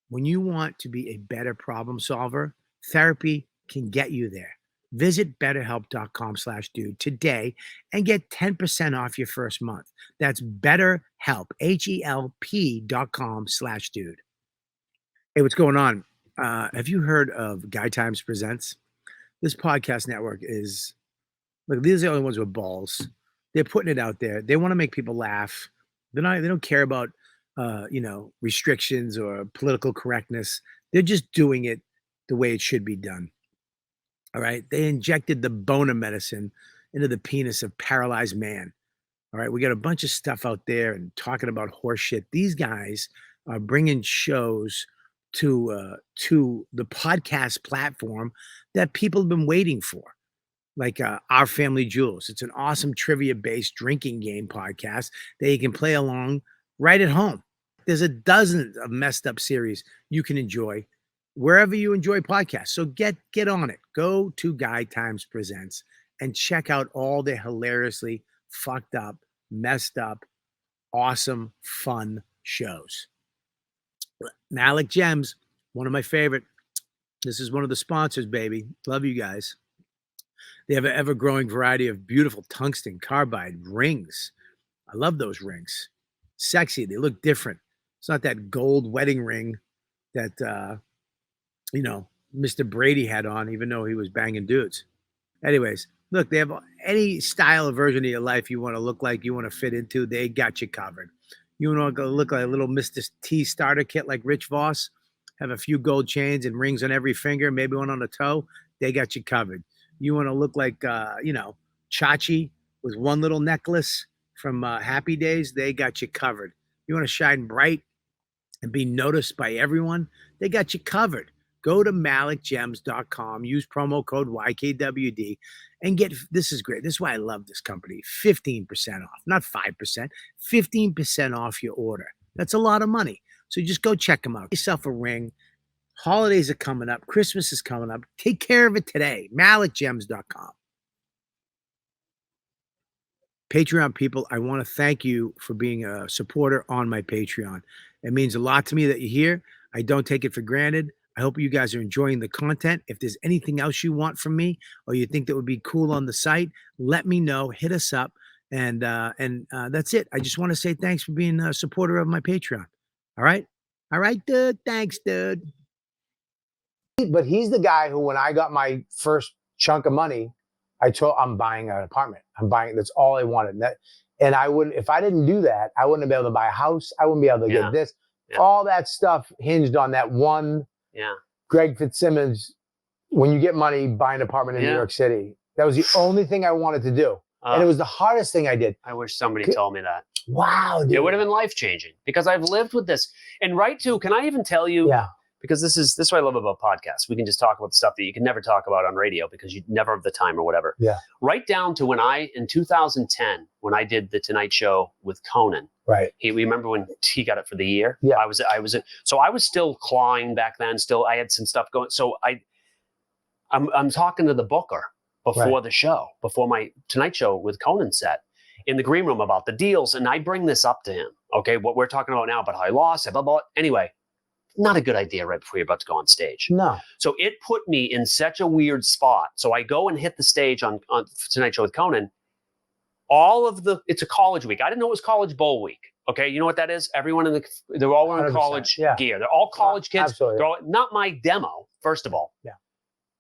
when you want to be a better problem solver, therapy can get you there. Visit betterhelp.com/dude today and get 10% off your first month. That's BetterHelp, HELP.com/dude. Hey, what's going on? Have you heard of Guy Times Presents? This podcast network is, look, these are the only ones with balls. They're putting it out there. They want to make people laugh. They don't care about restrictions or political correctness. They're just doing it the way it should be done. All right. They injected the boner medicine into the penis of paralyzed man. All right. We got a bunch of stuff out there and talking about horse shit. These guys are bringing shows to the podcast platform that people have been waiting for, like Our Family Jewels. It's an awesome trivia-based drinking game podcast that you can play along right at home. There's a dozen of messed up series you can enjoy wherever you enjoy podcasts. So get on it. Go to Guy Times Presents and check out all their hilariously fucked up, messed up, awesome, fun shows. Malik Gems, one of my favorite. This is one of the sponsors, baby. Love you guys. They have an ever-growing variety of beautiful tungsten carbide rings. I love those rings. Sexy. They look different. It's not that gold wedding ring that, Mr. Brady had on, even though he was banging dudes. Anyways, look, they have any style or version of your life you want to look like, you want to fit into, they got you covered. You want to look like a little Mr. T starter kit like Rich Voss, have a few gold chains and rings on every finger, maybe one on the toe, they got you covered. You want to look like, Chachi with one little necklace from Happy Days, they got you covered. You want to shine bright and be noticed by everyone, they got you covered. Go to malikgems.com, use promo code YKWD, and this is great. This is why I love this company. 15% off, not 5%, 15% off your order. That's a lot of money. So just go check them out. Get yourself a ring. Holidays are coming up. Christmas is coming up. Take care of it today. malikgems.com. Patreon people, I want to thank you for being a supporter on my Patreon. It means a lot to me that you're here. I don't take it for granted. I hope you guys are enjoying the content. If there's anything else you want from me or you think that would be cool on the site, let me know. Hit us up. And that's it. I just want to say thanks for being a supporter of my Patreon. All right, dude. Thanks, dude. But he's the guy who, when I got my first chunk of money, I told I'm buying an apartment. I'm buying. That's all I wanted. And I wouldn't, if I didn't do that, I wouldn't be able to buy a house. I wouldn't be able to get this. Yeah. All that stuff hinged on that one. Yeah. Greg Fitzsimmons, when you get money, buy an apartment in New York City. That was the only thing I wanted to do. And it was the hardest thing I did. I wish somebody told me that. Wow, dude. It would have been life-changing because I've lived with this. And right too, can I even tell you? Yeah. Because this is what I love about podcasts. We can just talk about the stuff that you can never talk about on radio because you never have the time or whatever. Yeah. Right down to when in 2010, when I did the Tonight Show with Conan. Right. Remember when he got it for the year? Yeah. I was still clawing back then. Still, I had some stuff going. So I'm talking to the booker before the show, before my Tonight Show with Conan set in the green room about the deals. And I bring this up to him. Okay. What we're talking about now, but how I lost, blah, blah, blah. Anyway. Not a good idea right before you're about to go on stage. No. So it put me in such a weird spot. So I go and hit the stage on Tonight Show with Conan. It's a college week. I didn't know it was college bowl week. Okay. You know what that is? Everyone they're all wearing college gear. They're all college kids. Absolutely. They're all, not my demo, first of all. Yeah.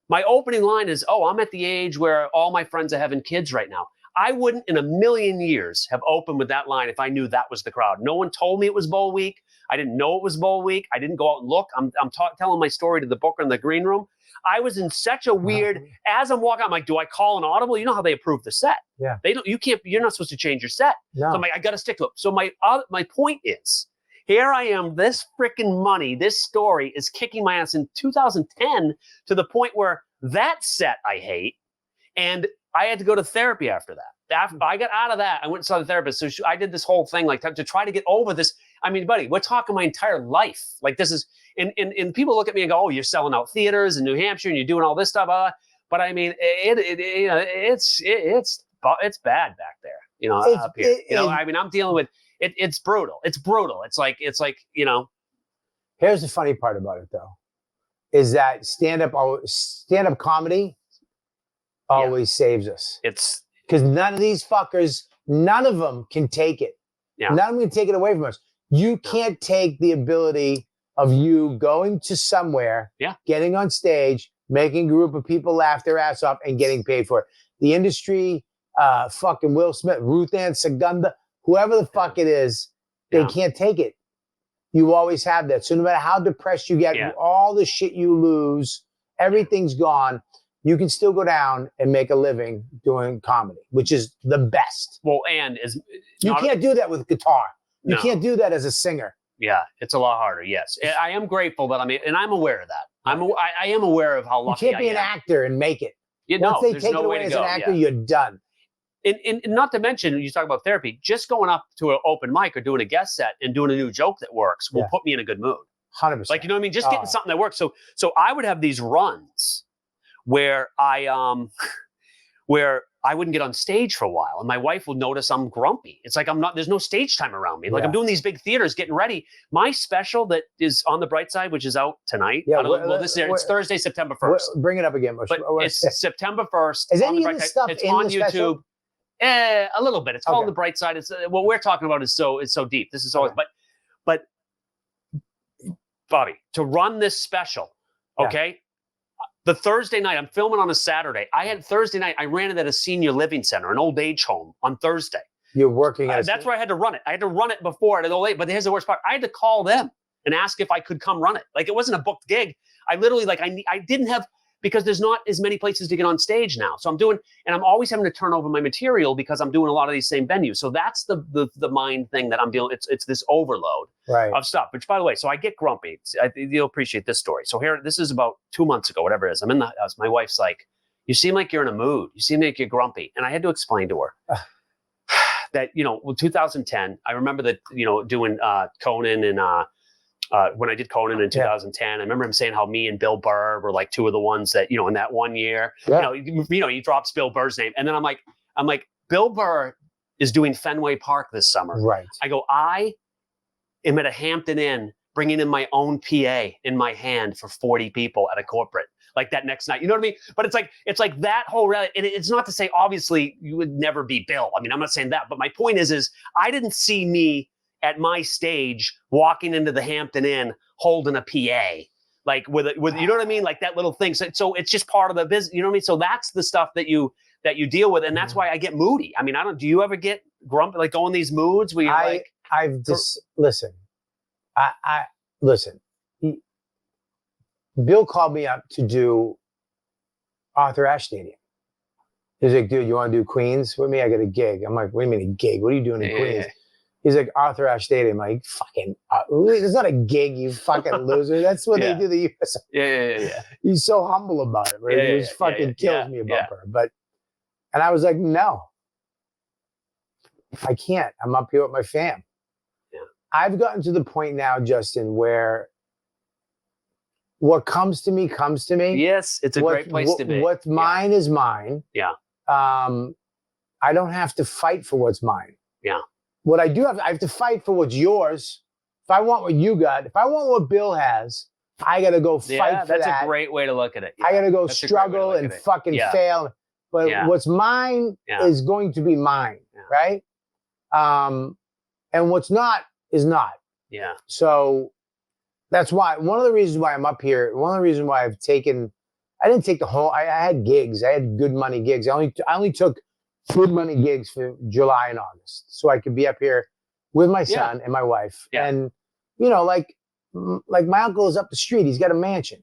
My opening line is, I'm at the age where all my friends are having kids right now. I wouldn't in a million years have opened with that line if I knew that was the crowd. No one told me it was bowl week. I didn't know it was bowl week. I didn't go out and look. I'm telling my story to the booker in the green room. I was in such a weird, as I'm walking out, I'm like, do I call an audible? You know how they approve the set. Yeah. You're not supposed to change your set. No. So I'm like, I got to stick to it. So my point is, here I am, this freaking money, this story is kicking my ass in 2010 to the point where that set I hate. And I had to go to therapy after that. After I got out of that, I went and saw the therapist. So I did this whole thing like to try to get over this. I mean, buddy, we're talking my entire life. Like this is, and people look at me and go, "Oh, you're selling out theaters in New Hampshire and you're doing all this stuff." But I mean, it's bad back there. Up here. I mean, I'm dealing with it. It's brutal. It's brutal. It's like. Here's the funny part about it, though, is that stand-up comedy always saves us. It's because none of these fuckers, none of them can take it. Yeah. None of them can take it away from us. You can't take the ability of you going to somewhere, getting on stage, making a group of people laugh their ass off, and getting paid for it. The industry, fucking Will Smith, Ruth Ann Segunda, whoever the fuck it is, they can't take it. You always have that. So no matter how depressed you get, all the shit you lose, everything's gone. You can still go down and make a living doing comedy, which is the best. Well, you can't do that with guitar. You can't do that as a singer. Yeah, it's a lot harder. Yes, I am grateful that I'm aware of that. I am aware of how lucky I am. You can't be an actor and make it. Once they take it away as an actor, you're done. And not to mention, you talk about therapy. Just going up to an open mic or doing a guest set and doing a new joke that works will put me in a good mood. 100%. Like, you know what I mean? Just getting something that works. So I would have these runs where I wouldn't get on stage for a while, and my wife will notice I'm grumpy. It's like there's no stage time around me. Like I'm doing these big theaters, getting ready. My special that is On the Bright Side, which is out tonight. Yeah, it's Thursday, September 1st. Bring it up again. But it's September 1st. Is any of this stuff it's in on the YouTube? Special? A little bit. It's called The Bright Side. It's what we're talking about is so deep. This is always, but Bobby, to run this special, okay? The Thursday night, I'm filming on a Saturday. Thursday night, I ran it at a senior living center, an old age home on Thursday. You're working at that's where I had to run it. I had to run it before at an old age. But here's the worst part. I had to call them and ask if I could come run it. Like, it wasn't a booked gig. I literally, I didn't have, because there's not as many places to get on stage now. So I'm always having to turn over my material because I'm doing a lot of these same venues. So that's the mind thing that I'm dealing. It's this overload of stuff. Which, by the way, so I get grumpy. You'll appreciate this story. So this is about 2 months ago, whatever it is. I'm in the house. My wife's like, "You seem like you're in a mood. You seem like you're grumpy." And I had to explain to her that 2010. I remember that doing Conan and. When I did Conan in 2010, I remember him saying how me and Bill Burr were like two of the ones that, in that one year, he drops Bill Burr's name. And then I'm like, Bill Burr is doing Fenway Park this summer. Right. I go, I am at a Hampton Inn bringing in my own PA in my hand for 40 people at a corporate like that next night. You know what I mean? But it's like that whole, and it's not to say, obviously, you would never be Bill. I mean, I'm not saying that, but my point is I didn't see me at my stage walking into the Hampton Inn holding a PA, like with you know what I mean? Like that little thing. So it's just part of the business. You know what I mean? So that's the stuff that you deal with. And that's why I get moody. I mean, do you ever get grumpy, like go in these moods where you're listen. Listen. Bill called me up to do Arthur Ashe Stadium. He's like, dude, you want to do Queens with me? I got a gig. I'm like, what do you mean a gig? What are you doing in Queens? Yeah. He's like, Arthur Ashe Stadium. I'm like, fucking, it's not a gig, you fucking loser. That's what they do the US. Yeah. He's so humble about it, right? He just fucking kills me about her. And I was like, no, I can't. I'm up here with my fam. Yeah. I've gotten to the point now, Justin, where what comes to me comes to me. Yes, it's a great place to be. What's mine is mine. Yeah. I don't have to fight for what's mine. Yeah. What I do I have to fight for what's yours. If I want what you got, if I want what Bill has, I got to go fight for that. That's a great way to look at it. Yeah. I got to go struggle and fucking fail. But what's mine is going to be mine, right? And what's not is not. Yeah. So that's why, one of the reasons why I'm up here, one of the reasons why I didn't take the whole, I had gigs. I had good money gigs. I only took good money gigs for July and August, so I could be up here with my son and my wife. Yeah. And, you know, like my uncle is up the street. He's got a mansion.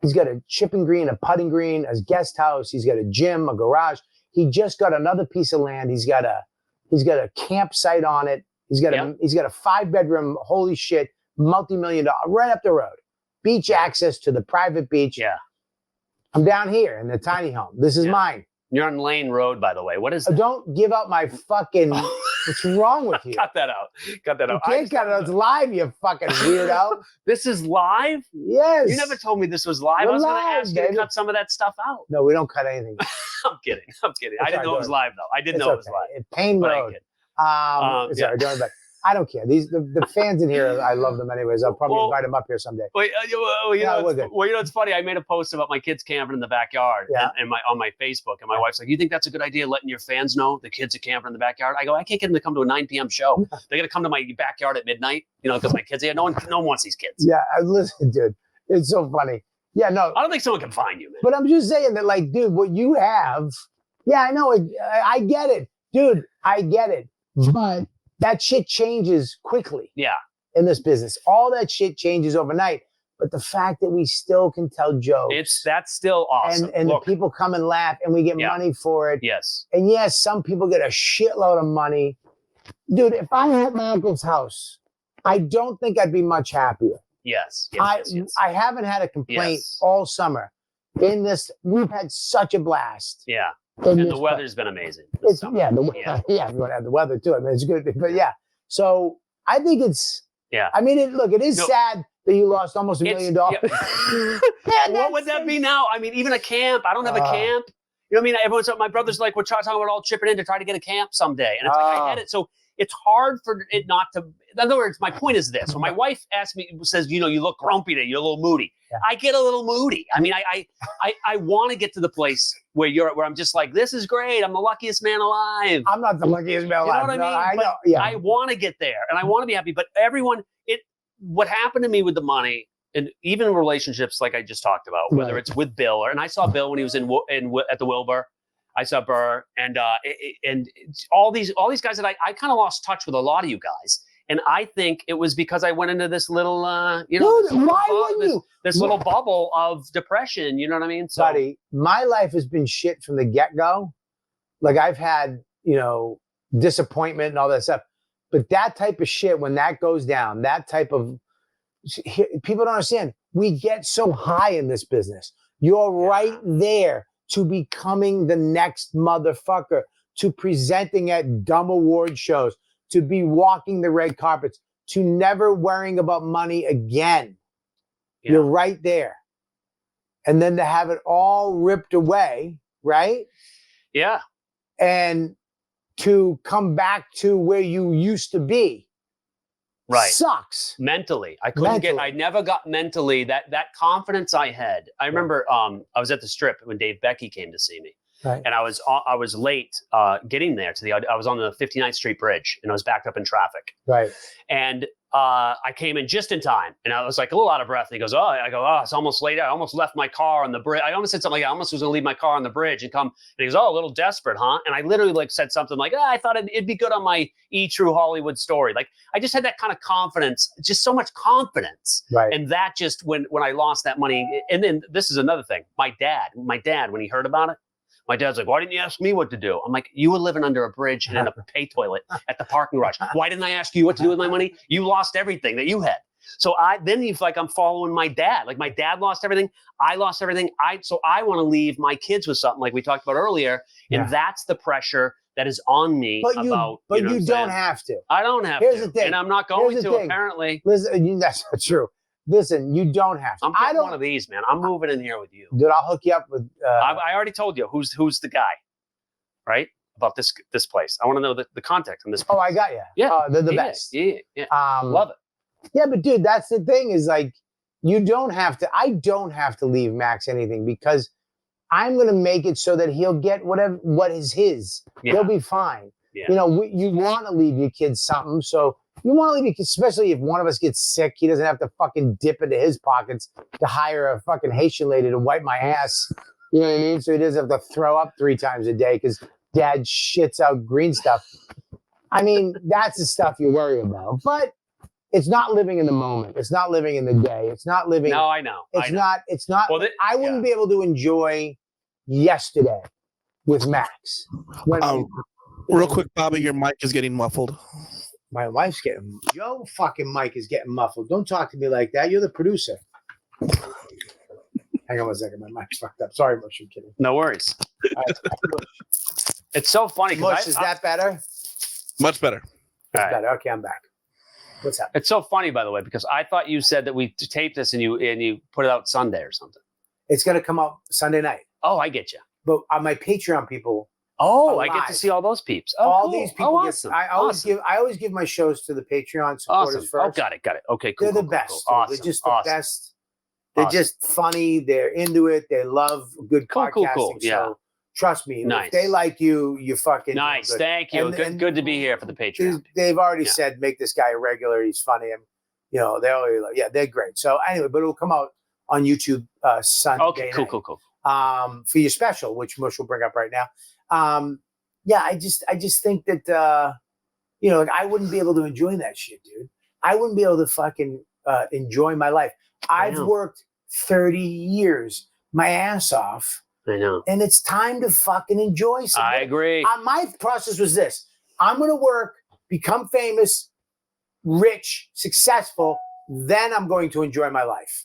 He's got a chipping green, a putting green, a guest house. He's got a gym, a garage. He just got another piece of land. He's got a campsite on it. He's got a 5-bedroom, holy shit, multi-million-dollar, right up the road. Beach access to the private beach. Yeah. I'm down here in the tiny home. This is mine. You're on Lane Road, by the way. What is that? Don't give out my fucking... What's wrong with you? Cut that out. You can't cut it out. It's live, you fucking weirdo. This is live? Yes. You never told me this was live. I was going to ask you to cut some of that stuff out. No, we don't cut anything. I'm kidding. I didn't know it was live, though. I didn't know it was live. Payne Road. Sorry, don't but I don't care. The fans in here, I love them anyways. I'll probably invite them up here someday. You know what's funny? I made a post about my kids camping in the backyard and on my Facebook, and my wife's like, "You think that's a good idea, letting your fans know the kids are camping in the backyard?" I go, "I can't get them to come to a 9 p.m. show. They're gonna come to my backyard at midnight, you know, because my kids here. No one wants these kids." Yeah, listen, dude, it's so funny. Yeah, no, I don't think someone can find you, man. But I'm just saying that, like, dude, what you have, I know, I get it, dude, I get it, but that shit changes quickly. Yeah. In this business. All that shit changes overnight. But the fact that we still can tell jokes. That's still awesome. And the people come and laugh and we get money for it. Yes. And yes, some people get a shitload of money. Dude, if I had my uncle's house, I don't think I'd be much happier. Yes. I haven't had a complaint all summer. In this, we've had such a blast. Yeah. And the weather's been amazing. We want to have the weather too. I mean, it's good, but So I think it's. Yeah. I mean, it is sad that you lost almost $1 million. Yeah. What would that be now? I mean, even a camp. I don't have a camp. You know what I mean? Everyone's my brother's like, we're talking about all chipping in to try to get a camp someday, and it's like, I had it. So it's hard for it not to. In other words, my point is this: when my wife says, you look grumpy today, you're a little moody. Yeah. I get a little moody. I mean, I want to get to the place where I'm just like, this is great. I'm the luckiest man alive. I'm not the luckiest man alive. You know what I mean? I know. Yeah. I want to get there, and I want to be happy. But what happened to me with the money, and even relationships like I just talked about, whether it's with Bill and I saw Bill when he was at the Wilbur. I saw Burr and all these guys that I kind of lost touch with a lot of you guys. And I think it was because I went into this little, this little bubble of depression. You know what I mean? So, buddy, my life has been shit from the get-go. Like I've had, disappointment and all that stuff. But that type of shit, when that goes down, that type of, people don't understand. We get so high in this business. You're right there to becoming the next motherfucker, to presenting at dumb award shows, to be walking the red carpets, to never worrying about money again. Yeah. You're right there. And then to have it all ripped away, right? Yeah. And to come back to where you used to be. Right. sucks. Mentally, I couldn't get. I never got mentally that confidence I had. I remember I was at the Strip when Dave Becky came to see me, Right. and I was late getting there to the. I was on the 59th Street Bridge, and I was backed up in traffic. Right. And I came in just in time, and I was like a little out of breath. And he goes, "Oh," I go, "Oh, it's almost late. I almost left my car on the bridge." I almost said something like, "I almost was going to leave my car on the bridge and come." And he goes, "Oh, a little desperate, huh?" And I literally like said something like, "I thought it'd be good on my True Hollywood story." Like I just had that kind of confidence, just so much confidence. Right. And that just when I lost that money, and then this is another thing. My dad, when he heard about it. My dad's like, "Why didn't you ask me what to do?" I'm like, "You were living under a bridge and in a pay toilet at the parking garage. Why didn't I ask you what to do with my money? You lost everything that you had." So then you feel like I'm following my dad. Like my dad lost everything. I lost everything. So I want to leave my kids with something like we talked about earlier. And that's the pressure that is on me. But you don't have to. I don't have Here's to. the thing. And I'm not going to, apparently. Listen, that's not true. Listen, you don't have to. I'm getting one of these, man. I'm moving in here with you. Dude, I'll hook you up with... I already told you who's the guy. Right? About this place. I want to know the context on this place. Oh, I got you. Yeah. They're the best. Yeah. Love it. Yeah, but dude, that's the thing is like, you don't have to, I don't have to leave Max anything because I'm going to make it so that he'll get what is his. Yeah. He'll be fine. Yeah. You know, you want to leave your kids something. So you want to leave your kids, especially if one of us gets sick, he doesn't have to fucking dip into his pockets to hire a fucking Haitian lady to wipe my ass. You know what I mean? So he doesn't have to throw up 3 times a day because dad shits out green stuff. I mean, that's the stuff you worry about. But it's not living in the moment. It's not living in the day. It's not living. No, I know. It's not. Well, I wouldn't be able to enjoy yesterday with Max. Real quick, Bobby, your mic is getting muffled. My wife's getting, your fucking mic is getting muffled. Don't talk to me like that. You're the producer. Hang on one second. My mic's fucked up. Sorry, Mush. I'm kidding. No worries. It's so funny. Mush, is that better? Much better. That's better. Okay, I'm back. What's happening? It's so funny, by the way, because I thought you said that we taped this and you put it out Sunday or something. It's going to come out Sunday night. Oh, I get you. But on my Patreon people. Oh, I get to see all those peeps. Oh, all cool. these people. Awesome. I always give my shows to the Patreon supporters first. Oh, got it. Okay, cool. They're the best. Cool. Awesome. They're just the best. They're just funny. They're into it. They love good podcasting. Cool. Yeah. So trust me. Nice. If they like you, you fucking nice. Good. Thank you. Good to be here for the Patreon. They've already said make this guy a regular. He's funny. And you know they're great. So anyway, but it'll come out on YouTube Sunday. Okay. Cool. For your special, which Mush will bring up right now. Yeah, I just think that I wouldn't be able to enjoy that shit, dude. I wouldn't be able to fucking enjoy my life. I've worked 30 years, my ass off. I know. And it's time to fucking enjoy something. I agree. My process was this. I'm going to work, become famous, rich, successful, then I'm going to enjoy my life.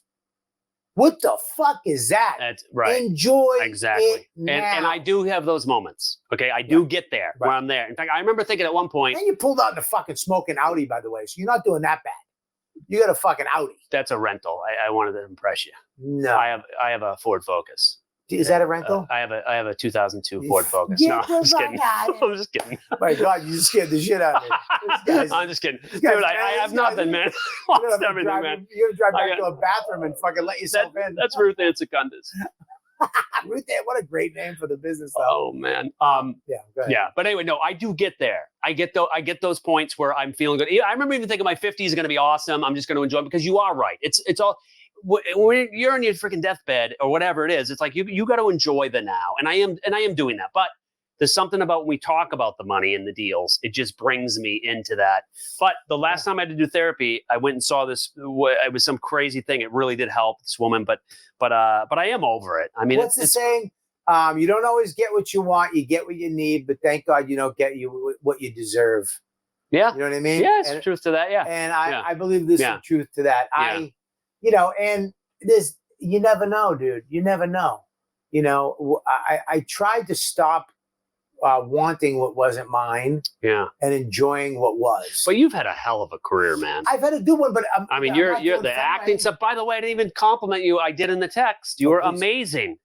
What the fuck is that? That's right. Enjoy it now. And I do have those moments. Okay, I do get there when I'm there. In fact, I remember thinking at one point. And you pulled out the fucking smoking Audi, by the way, so you're not doing that bad. You got a fucking Audi. That's a rental. I wanted to impress you. No, I have a Ford Focus. Is that a rental? I have a 2002 Ford Focus. Yeah, no, I'm just kidding. I'm just kidding. My God, you just scared the shit out of me. I'm just kidding. Dude, I have nothing, man. Lost everything, man. You're going to drive back to a bathroom and fucking let yourself in. That's Ruth Ann Secundus. Ruth Ann, what a great name for the business, though. Oh, man. Yeah, go ahead. Yeah, but anyway, no, I do get there. I get those points where I'm feeling good. I remember even thinking my 50s is going to be awesome. I'm just going to enjoy it because you are right. It's all... When you're on your freaking deathbed or whatever it is, it's like you got to enjoy the now, and I am doing that. But there's something about when we talk about the money and the deals, it just brings me into that. But the last time I had to do therapy, I went and saw this. It was some crazy thing. It really did help this woman, but I am over it. I mean, what's the saying? You don't always get what you want, you get what you need, but thank God you don't get what you deserve. Yeah, you know what I mean. Yeah, it's truth to that. Yeah, and I believe there's some truth to that. Yeah. And this, you never know, dude. You never know. I tried to stop wanting what wasn't mine Yeah. and enjoying what was. But you've had a hell of a career, man. I've had a good one, but I mean, I'm you're not doing the fun, acting right? stuff. By the way, I didn't even compliment you. I did in the text. You were please.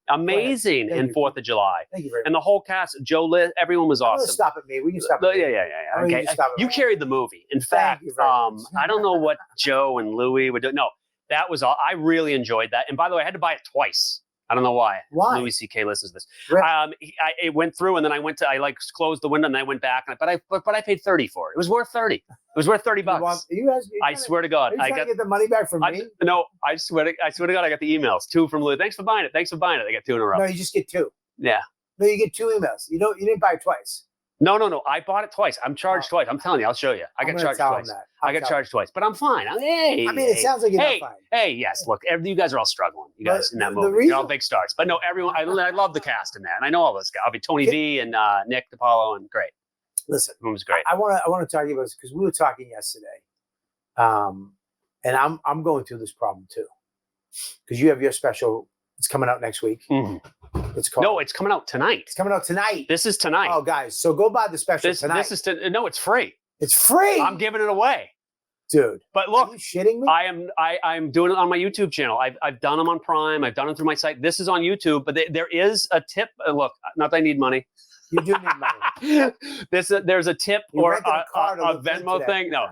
amazing Thank in you. 4th of July. Thank you very much. And the whole cast, Joe Liz, everyone was I'm gonna awesome. stop at me. We can stop. Yeah, At me. yeah. I mean, Okay, you stop it you right. carried the movie. In fact, you very much. I don't know what Joe and Louis would do. No, that was all. I really enjoyed that. And by the way, I had to buy it twice. I don't know why. Why? Louis C.K. listens to this. Right. It went through, and then I closed the window, and I went back, but I paid 30 for it. It was worth 30. It was worth 30 bucks. I swear to God, I get the money back from me. No, I swear to God, I got the emails. 2 from Louis. Thanks for buying it. I got 2 in a row. No, you just get 2. Yeah. No, you get 2 emails. You didn't buy it twice. No. I bought it twice. I'm charged twice. I'm telling you. I'll show you. I got charged twice. I got charged twice, but I'm fine. It sounds like you're not fine. Hey, yes. Look, you guys are all struggling. You guys in that movie. reason- You're all big stars. But no, everyone. I love the cast in that, and I know all those guys. I'll be Tony V and Nick DiPaolo, and great. Listen, It was great. I want to talk to you about this because we were talking yesterday, and I'm going through this problem too, because you have your special. It's coming out next week. Mhm. It's called. No, it's coming out tonight. It's coming out tonight. This is tonight. Oh, guys, so go buy the special tonight. No, it's free. It's free. I'm giving it away. Dude. But Are look, you shitting me? I'm doing it on my YouTube channel. I've done them on Prime. I've done it through my site. This is on YouTube, but there is a tip. Look, not that I need money. You do need money. There's a tip You or rented a car to a look good Venmo today. thing. No,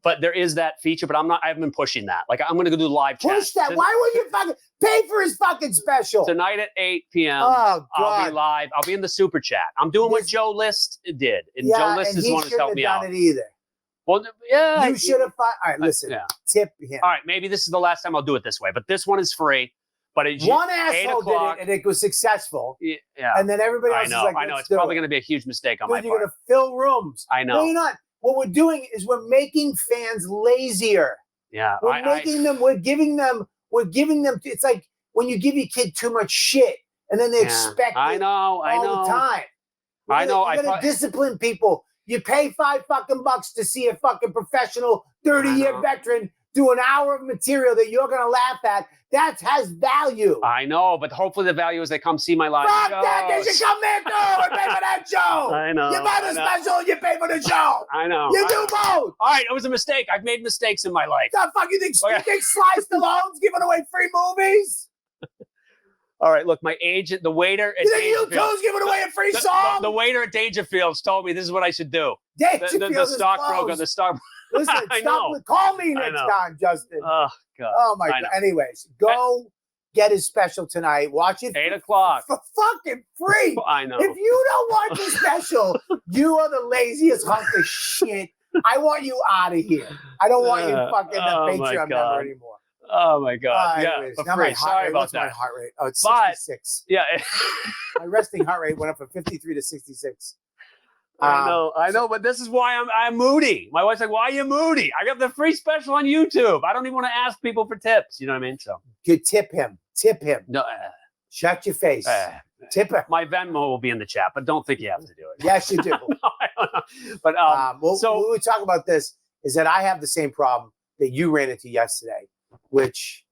but there is that feature. But I haven't been pushing that. Like I'm going to go do live chat. Push that. Why would you fucking pay for his fucking special? Tonight at 8 p.m. Oh, I'll God. be live. I'll be in the super chat. I'm doing what This- Joe List did, and Joe List is the one who's helped me out. He shouldn't have done it either. Well, yeah, You should have. All right, listen. Yeah. Tip him. All right, maybe this is the last time I'll do it this way, but this one is free. But it's One 8 asshole did o'clock. it, and it was successful. Yeah, And then everybody else I know. is like, I know. let's It's do probably it. going to be a huge mistake on Dude, my you're part. going to fill rooms. I know. No, you're not. What we're doing is we're making fans lazier. Yeah, We're giving them. It's like when you give your kid too much shit, and then they expect I it know. all the time. I know. You're gonna discipline people. You pay $5 fucking bucks to see a fucking professional 30-year veteran do an hour of material that you're gonna laugh at. That has value. I know, but hopefully the value is they come see my live Fuck shows. that! They should come there too and pay for that show. I know. You buy the special and you pay for the show. I know. You do both. All right, it was a mistake. I've made mistakes in my life. The fuck you think? Okay. You think Sly Stallone's giving away free movies? All right, look, my agent, the waiter at You think Dangerfield, U2's giving away a free song? the waiter at Dangerfield's told me this is what I should do. Dangerfield The is stockbroker, closed. the stock. Listen, I stop. know. Call me I next know. time, Justin. Oh God. Oh my I God. know. Anyways, go get his special tonight. Watch it 8 o'clock. for fucking free. I know. If you don't watch his special, you are the laziest hunk of shit. I want you out of here. I don't want you fucking a Oh my Patreon God. member anymore. Oh my God. Yeah. Anyways, For now free. my heart Sorry rate. about What's my that. heart rate? Oh, it's But- 66. Yeah. My resting heart rate went up from 53 to 66. I know, but this is why I'm moody. My wife's like, "Why are you moody?" I got the free special on YouTube. I don't even want to ask people for tips. You know what I mean? So You tip him. Tip him. no, Shut your face. Tip him. my Venmo will be in the chat, but don't think you have to do it. Yes, you do. No, I don't know. But So when we talk about this, is that I have the same problem that you ran into yesterday, which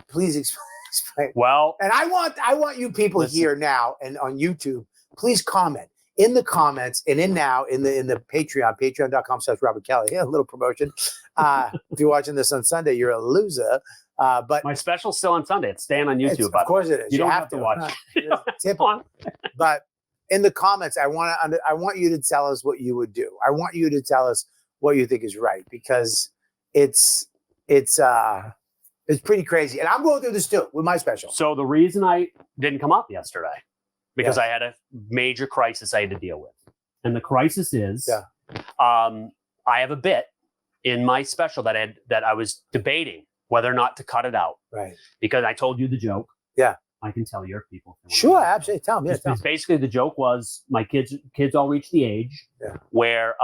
please explain. well, And I want you people Listen. here now and on YouTube, please comment in the comments and in the patreon.com/Robert Kelly. Yeah, a little promotion. If you're watching this on Sunday, you're a loser. But my special's still on Sunday. It's staying on YouTube. of course it is. You don't have to watch Tip 'em. But in the comments, I want you to tell us what you would do. I want you to tell us what you think is right, because it's pretty crazy. And I'm going through this too with my special. So the reason I didn't come up yesterday, because I had a major crisis I had to deal with. And the crisis is, I have a bit in my special that I was debating whether or not to cut it out. Right. Because I told you the joke. Yeah. I can tell your people. if they Sure, want to know. absolutely. Tell me. It's basically the joke was my kids all reach the age where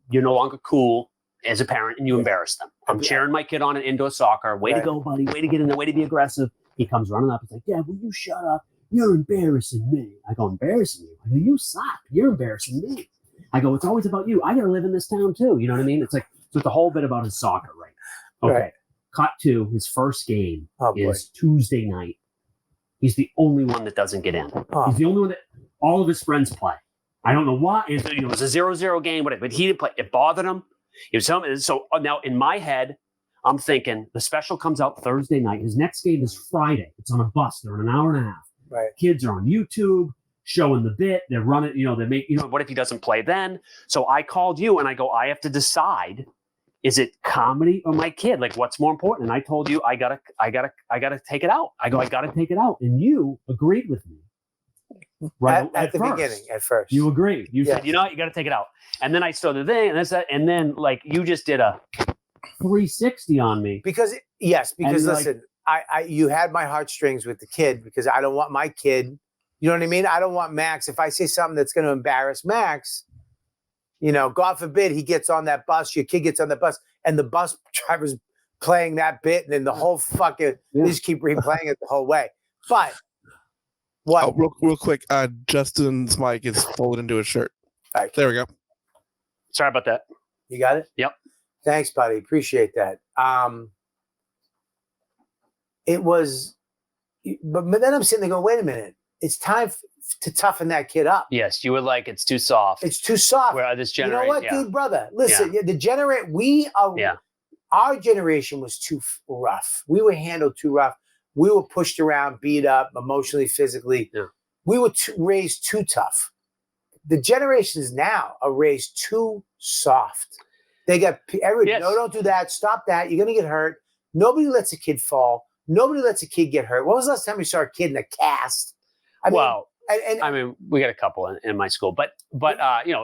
you're no longer cool as a parent and you embarrass them. I'm cheering my kid on in indoor soccer. Way to go, buddy. Way to get in there. Way to be aggressive. He comes running up. He's like, "Dad, will you shut up? You're embarrassing me." I go, "Embarrassing you?" I go, "You suck. You're embarrassing me." I go, "It's always about you. I got to live in this town too." You know what I mean? It's like, so it's a whole bit about his soccer, right? Okay. Right. Cut to his first game Oh, boy. is Tuesday night. He's the only one that doesn't get in. Oh. He's the only one that all of his friends play. I don't know why. It was a 0-0 game, whatever, but he didn't play. It bothered him. He was telling me. So now in my head, I'm thinking the special comes out Thursday night. His next game is Friday. It's on a bus. They're in an hour and a half. Right. Kids are on YouTube showing the bit. They're running, they make, what if he doesn't play then? So I called you and I go, I have to decide, is it comedy or my kid? Like, what's more important? And I told you, I gotta take it out. I gotta take it out. And you agreed with me. Right at the beginning, at first. You agreed. You said, you got to take it out. And then I saw the thing, and then like you just did a 360 on me. Because listen, you had my heartstrings with the kid because I don't want my kid, you know what I mean? I don't want Max. If I say something that's going to embarrass Max, God forbid he gets on that bus, your kid gets on the bus, and the bus driver's playing that bit, and then the whole fucking, they just keep replaying it the whole way. But what? Oh, real quick, Justin's mic is folded into his shirt. Right. There we go. Sorry about that. You got it? Yep. Thanks, buddy. Appreciate that. It was, but then I'm sitting there going, wait a minute. It's time to toughen that kid up. Yes, you were like, it's too soft. It's too soft. Where this generation, you know what, dude, brother? Listen, our generation was too rough. We were handled too rough. We were pushed around, beat up, emotionally, physically. Yeah. We were raised too tough. The generations now are raised too soft. They got everything. No, don't do that. Stop that. You're going to get hurt. Nobody lets a kid fall. Nobody lets a kid get hurt. When was the last time we saw a kid in a cast? I mean, we got a couple in my school, but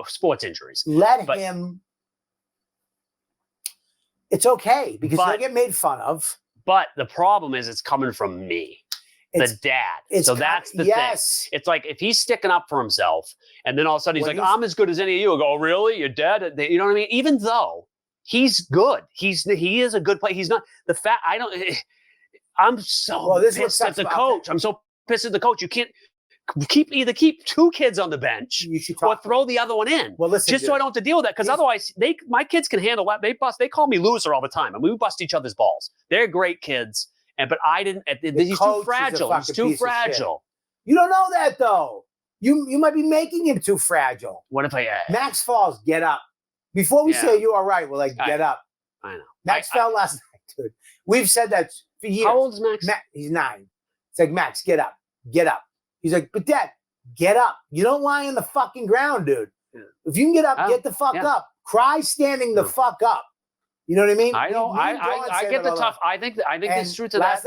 sports injuries. Let him. It's okay because he'll get made fun of. But the problem is it's coming from me, the dad. So that's the thing. It's like if he's sticking up for himself and then all of a sudden he's I'm as good as any of you. I go, oh, really? Your dad? You know what I mean? Even though he's good. He is a good player. He's not the fact. I'm so pissed at the coach. I'm so pissed at the coach. You can't either keep two kids on the bench or throw the other one in. Well, listen, so I don't have to deal with that. Because otherwise, my kids can handle that. They call me loser all the time, and we bust each other's balls. They're great kids, but I didn't. He's too fragile. He's too fragile. You don't know that though. You might be making him too fragile. What if Max falls? Get up. Before we say you are right, we're like, get up. I know. Max fell last night, dude. We've said that for years. How old is Max? He's 9. It's like, Max, get up. Get up. He's like, but Dad, get up. You don't lie on the fucking ground, dude. Yeah. If you can get up, get the fuck up. Cry standing the fuck up. You know what I mean? I know. I get the tough. I think there's truth to that.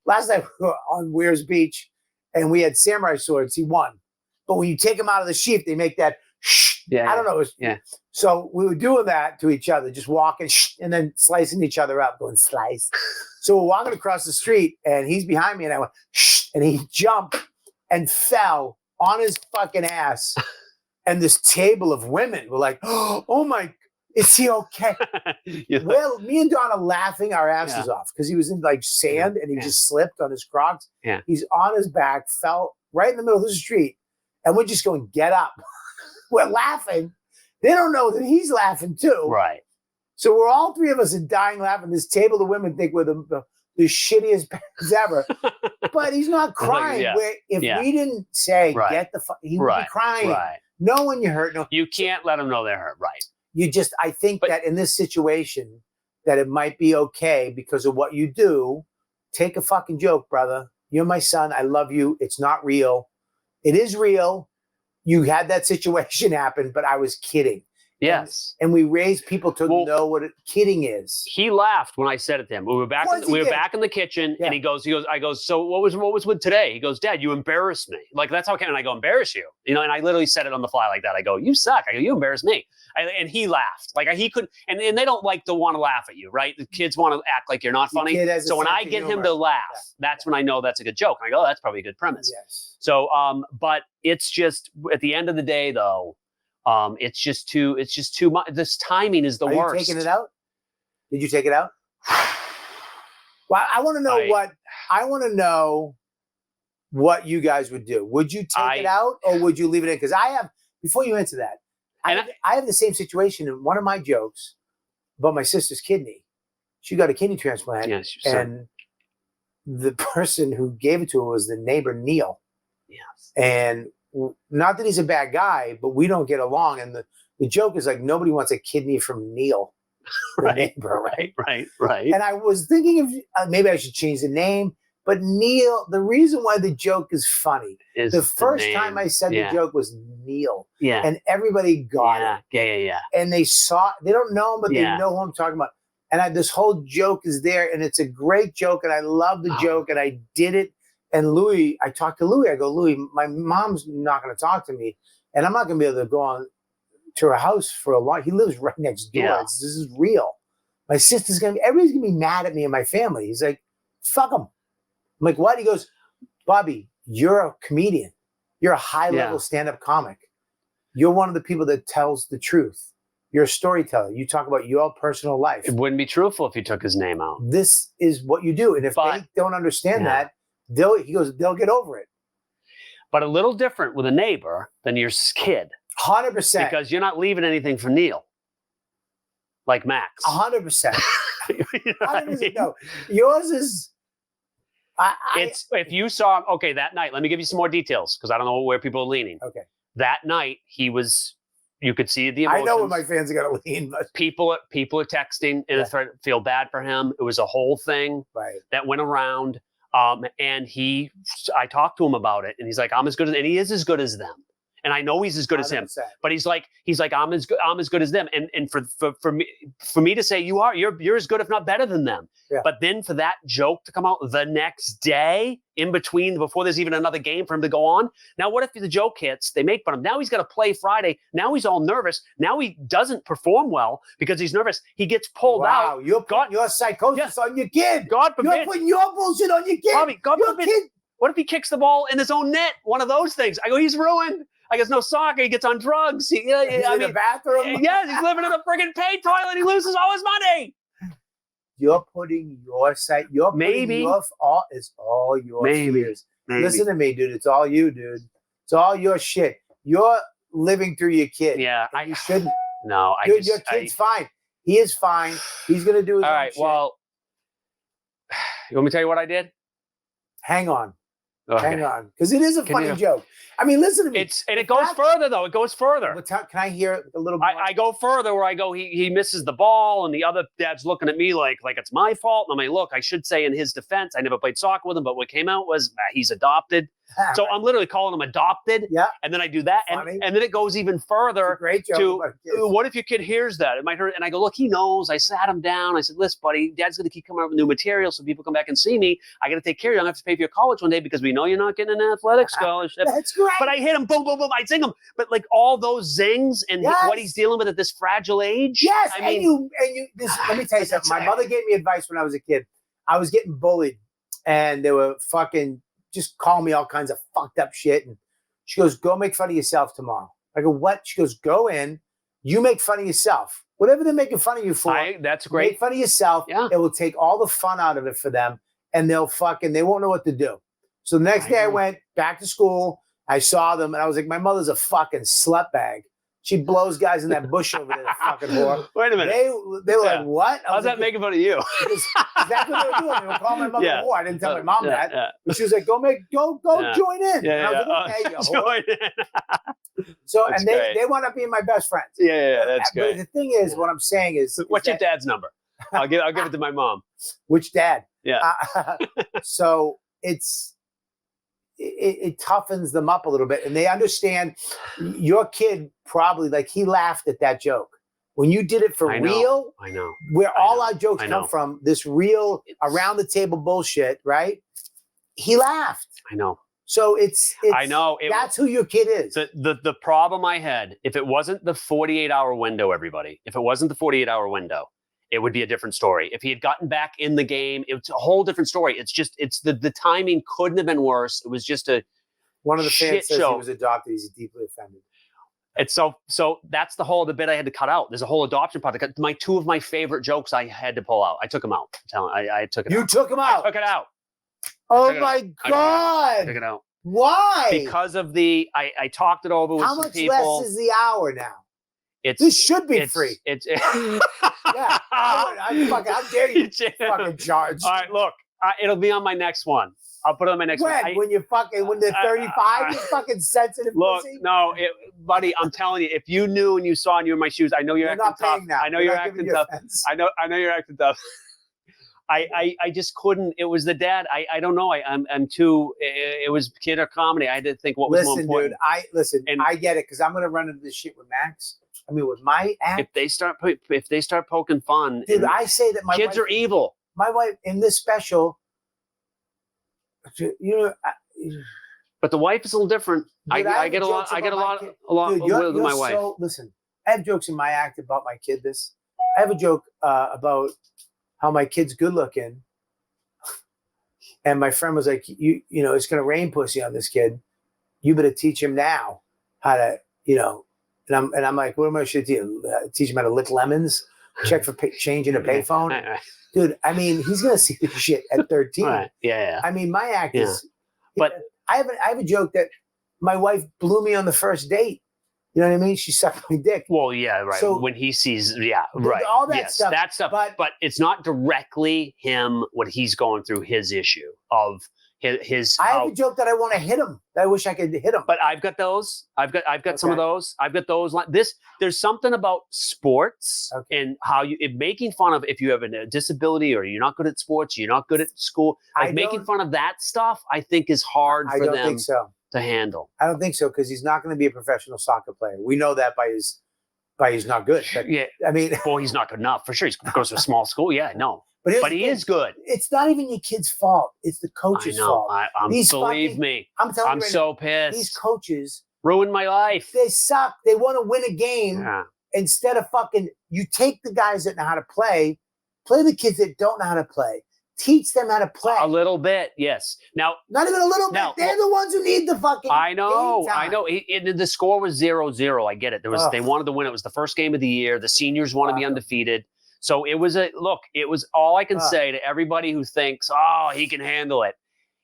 Last night we were on Weir's Beach, and we had samurai swords. He won. But when you take them out of the sheath, they make that shh. I don't know. So we were doing that to each other, just walking and then slicing each other up, going slice. So we're walking across the street, and he's behind me, and I went shh, and he jumped and fell on his fucking ass. And this table of women were like, oh my, is he okay? Well, me and Don are laughing our asses off because he was in like sand and he just slipped on his Crocs. Yeah. He's on his back, fell right in the middle of the street. And we're just going, get up. We're laughing. They don't know that he's laughing too. Right. So we're all three of us are dying laughing. This table of women think we're the shittiest parents ever. But he's not crying. If we didn't say, get the fuck, he would be crying. Right. Know when you're hurt. No. You can't let them know they're hurt. Right. I think that in this situation, that it might be okay because of what you do. Take a fucking joke, brother. You're my son. I love you. It's not real. It is real. You had that situation happen, but I was kidding. Yes. And we raised people to know what kidding is. He laughed when I said it to him. We were back in the kitchen and he goes, I go, so what was with today? He goes, Dad, you embarrassed me. Like, that's how I came. And I go, embarrass you. You know, and I literally said it on the fly like that. I go, you suck. I go, you embarrass me. And he laughed. Like he couldn't, and they don't like to want to laugh at you, right? The kids want to act like you're not funny. So when I get him to laugh, that's when I know that's a good joke. And I go, oh, that's probably a good premise. Yes. So, but it's just, at the end of the day though, it's just too much. This timing is the worst. Are you taking it out? Did you take it out? Well, I want to know what you guys would do. Would you take it out or would you leave it in? Because before you answer that, I have the same situation in one of my jokes about my sister's kidney. She got a kidney transplant. Yes, and the person who gave it to her was the neighbor, Neil. Yes. And not that he's a bad guy, but we don't get along. And the joke is like, nobody wants a kidney from Neil, the Right, neighbor, right? right. And I was thinking of maybe I should change the name. But Neil, the reason why the joke is funny, Is the first name. time I said Yeah. the joke was Neil. Yeah. And everybody got it. Yeah. And they don't know him, but Yeah. they know who I'm talking about. And this whole joke is there, and it's a great joke, and I love the joke, and I did it. And Louis, I talked to Louis. I go, Louis, my mom's not going to talk to me, and I'm not going to be able to go on to her house for a long. He lives right next door. Yeah. This is real. My sister's going to be. Everybody's going to be mad at me and my family. He's like, fuck them. I'm like, what? He goes, Bobby, you're a comedian. You're a high-level stand-up comic. You're one of the people that tells the truth. You're a storyteller. You talk about your personal life. It wouldn't be truthful if you took his name out. This is what you do. And if they don't understand that, they'll get over it. But a little different with a neighbor than your kid. 100%. Because you're not leaving anything for Neil. Like Max. 100%. You know what I mean? No, yours is... It's if you saw that night. Let me give you some more details because I don't know where people are leaning. Okay. That night you could see the emotions. I know where my fans are gonna lean, but people are texting and feel bad for him. It was a whole thing that went around. And I talked to him about it, and he's like, and he is as good as them. And I know he's as good as him, 100%. but he's like, I'm as good as them. And for me to say you're as good, if not better than them. Yeah. But then for that joke to come out the next day before there's even another game for him to go on. Now, what if the joke hits, they make fun of him. Now he's got to play Friday. Now he's all nervous. Now he doesn't perform well because he's nervous. He gets pulled out. Wow, you're putting your psychosis on your kid. God forbid. You're putting your bullshit on your kid. Bobby, God your forbid. Kid. What if he kicks the ball in his own net? One of those things. I go, he's ruined. I guess no soccer. He gets on drugs. He's in the bathroom. Yes, he's living in a friggin' pay toilet. He loses all his money. You're putting your site. It's all your fears. Maybe. Listen to me, dude. It's all you, dude. It's all your shit. You're living through your kid. Yeah, you shouldn't. No, Dude, your kid's fine. He is fine. He's gonna do his all own right. shit. Well, you want me to tell you what I did? Hang on. Okay. Hang on, because it is a funny joke. I mean, listen to me. It goes further though. It goes further. Can I hear a little more? I go further where I go. He misses the ball, and the other dad's looking at me like it's my fault. And I'm like, look, I should say in his defense, I never played soccer with him, but what came out was he's adopted. So I'm literally calling him adopted. Yeah. And then I do that, and then it goes even further. Great joke. To what if your kid hears that? It might hurt. And I go, look, he knows. I sat him down. I said, listen, buddy, Dad's going to keep coming up with new material, so people come back and see me. I got to take care of you. I'm going to have to pay for your college one day because we know you're not getting an athletic scholarship. That's great. But I hit him, boom, boom, boom. I zing him. But like all those zings and what he's dealing with at this fragile age. Yes, I mean, let me tell you something. My mother gave me advice when I was a kid. I was getting bullied, and they were fucking just calling me all kinds of fucked up shit. And she goes, go make fun of yourself tomorrow. I go, what? She goes, go in, you make fun of yourself. Whatever they're making fun of you for, that's great. Make fun of yourself. Yeah. It will take all the fun out of it for them, and they won't know what to do. So the next day I went back to school. I saw them, and I was like, my mother's a fucking slut bag. She blows guys in that bush over there, fucking whore. Wait a minute. They were like, what? How's that making fun of you? That's what they were doing. They were calling my mother a whore. I didn't tell my mom that. Yeah. But she was like, go join in. Yeah, and I was like, okay, you join in. So, That's and they wound up being my best friends. Yeah, that's But good. the thing is, what I'm saying is, what's your dad's number? I'll give it to my mom. Which dad? Yeah. So it toughens them up a little bit, and they understand your kid probably, like, he laughed at that joke. When you did it for real, I know. Where all our jokes come from, this real around the table bullshit, right? He laughed. I know. So it's I know. That's who your kid is. The problem I had, if it wasn't the 48-hour window, everybody, if it wasn't the 48-hour window, it would be a different story. If he had gotten back in the game, it's a whole different story. It's the timing couldn't have been worse. It was just one of the fans says show. he was adopted. He's deeply offended. It's so that's the bit I had to cut out. There's a whole adoption part. Two of my favorite jokes I had to pull out. I took them out. I took it out. You took them out? I took it out. Oh my God. I took it out. Why? Because of I talked it over with some people. How much less is the hour now? This should be free. Yeah. How dare you fucking charge? All right, look, it'll be on my next one. I'll put it on my next one. When they're 35, you fucking sensitive Look, pussy. no, buddy, I'm telling you, if you knew and you saw and you were in my shoes, I know you're acting not tough. paying now. I know We're you're not acting giving you tough. offense. I know you're acting tough. I just couldn't. It was the dad. I don't know. I'm too. It was kid or comedy. I had to think what was more important. Dude, I get it because I'm gonna run into this shit with Max. I mean, with my act. If they start poking fun, dude, I say that my kids wife, are evil. My wife in this special, but the wife is a little different. Dude, I get a lot dude, with my wife. Listen, I have jokes in my act about my kid. I have a joke about how my kid's good looking, and my friend was like, "You know, it's gonna rain pussy on this kid. You better teach him now how to, And I'm like, what am I should teach him how to lick lemons, check for change in a payphone, dude. I mean, he's gonna see this shit at 13. Right. Yeah. I mean, my act is, but I have a joke that my wife blew me on the first date. You know what I mean? She sucked my dick. Well, yeah, right. So, when he sees, right. All that stuff. That stuff. But it's not directly him, what he's going through, his issue of his. I have a joke that I want to hit him. That I wish I could hit him. But I've got those. I've got some of those. I've got those. There's something about sports and how making fun of if you have a disability or you're not good at sports, you're not good at school. Making fun of that stuff, I think is hard for them. I don't think so. To handle. I don't think so because he's not going to be a professional soccer player. We know that by his not good. But, yeah, I mean, well, he's not good enough for sure. He goes to a small school. Yeah, no, but he is good. It's not even your kid's fault. It's the coach's fault. Believe me, I'm telling you, I'm so pissed. These coaches ruined my life. They suck. They want to win a game instead of you take the guys that know how to play the kids that don't know how to play. Teach them how to play. A little bit, yes. Now, not even a little bit. They're the ones who need the fucking I know. game time. The score was 0-0. I get it. They wanted to win. It was the first game of the year. The seniors want to be undefeated. So it was it was all I can say to everybody who thinks, he can handle it.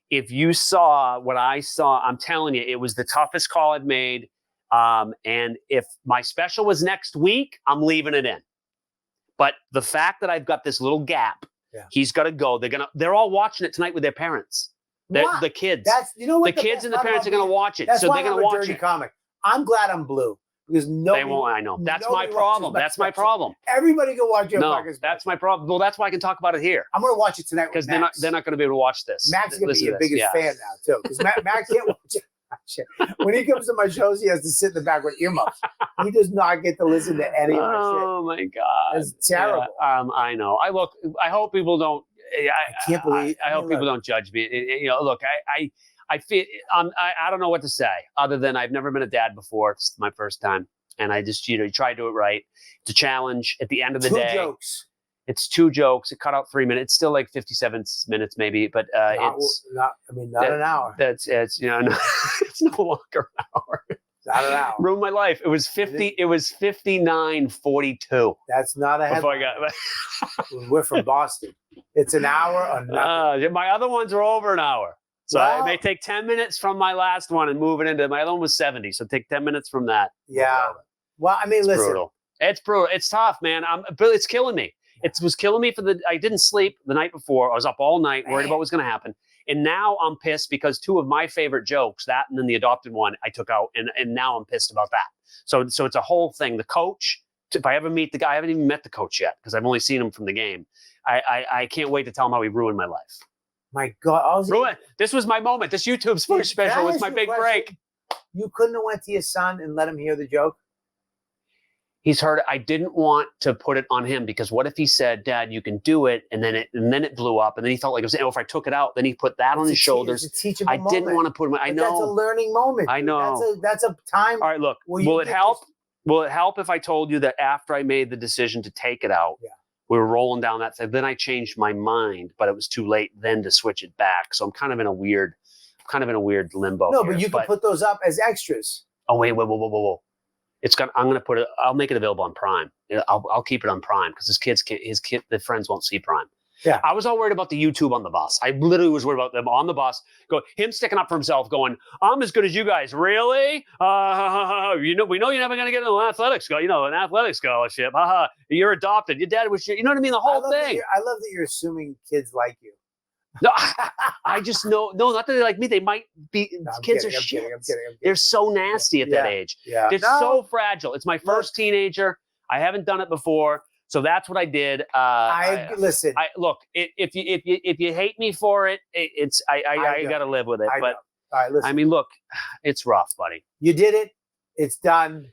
If you saw what I saw, I'm telling you, it was the toughest call I've made. And if my special was next week, I'm leaving it in. But the fact that I've got this little gap, he's got to go. They're all watching it tonight with their parents. The kids. The kids and the parents are going to watch it. That's so why they're going to watch it. Comic. I'm glad I'm blue because they won't. I know. That's my problem. That's my problem. Everybody can watch your fucking. That's my problem. Well, that's why I can talk about it here. I'm going to watch it tonight because they're not going to be able to watch this. Max is going to be your biggest fan now too because Max can't watch it. When he comes to my shows, he has to sit in the back with earmuffs. He does not get to listen to any of my shit. Oh my God, it's terrible. I know. I hope people don't. I can't believe. I hope people don't judge me. Look, I feel. I don't know what to say other than I've never been a dad before. It's my first time, and I just you try to do it right. It's a challenge. At the end of the day, 2 jokes. It's 2 jokes. It cut out 3 minutes. It's still like 57 minutes maybe, but it's not an hour. It's it's no longer an hour. Not an hour. Ruined my life. It was 50. It was 59:42. That's not a headline. We're from Boston. It's an hour or nothing. My other ones are over an hour. So I may take 10 minutes from my last one and move it into my other one was 70. So take 10 minutes from that. Yeah. Well, I mean, listen. Brutal. It's brutal. It's tough, man. It's killing me. It was killing me I didn't sleep the night before. I was up all night worried about what was going to happen. And now I'm pissed because 2 of my favorite jokes, that and then the adopted one, I took out. And now I'm pissed about that. So it's a whole thing. The coach, if I ever meet the guy, I haven't even met the coach yet because I've only seen him from the game. I can't wait to tell him how he ruined my life. My God. This was my moment. This YouTube's first special was my big break. You couldn't have went to your son and let him hear the joke? He's heard it. I didn't want to put it on him because what if he said, "Dad, you can do it," and then it blew up, and then he felt like it was. If I took it out, then he put that on his shoulders. I didn't want to put him. I know that's a learning moment. I know that's a time. All right, look. Will it help? Will it help if I told you that after I made the decision to take it out, we were rolling down that thing. Then I changed my mind, but it was too late then to switch it back. So I'm kind of in a weird limbo. No, but you can put those up as extras. Oh wait, whoa. I'm going to put it. I'll make it available on Prime. I'll keep it on Prime because the friends won't see Prime. Yeah. I was all worried about the YouTube on the bus. I literally was worried about them on the bus. Him sticking up for himself, going, "I'm as good as you guys." Really? We know you're never going to get an athletic scholarship. You're adopted. Your dad was. You know what I mean? The whole thing. I love that you're assuming kids like you. No, I just know. No, not that they like me. They might be. No, I'm Kids kidding, are I'm shit. kidding, I'm kidding. They're so nasty at that age. Yeah. They're so fragile. It's my first teenager. I haven't done it before, so that's what I did. Listen. Look. If you hate me for it, I got to live with it. But all right, listen. I mean, look, it's rough, buddy. You did it. It's done.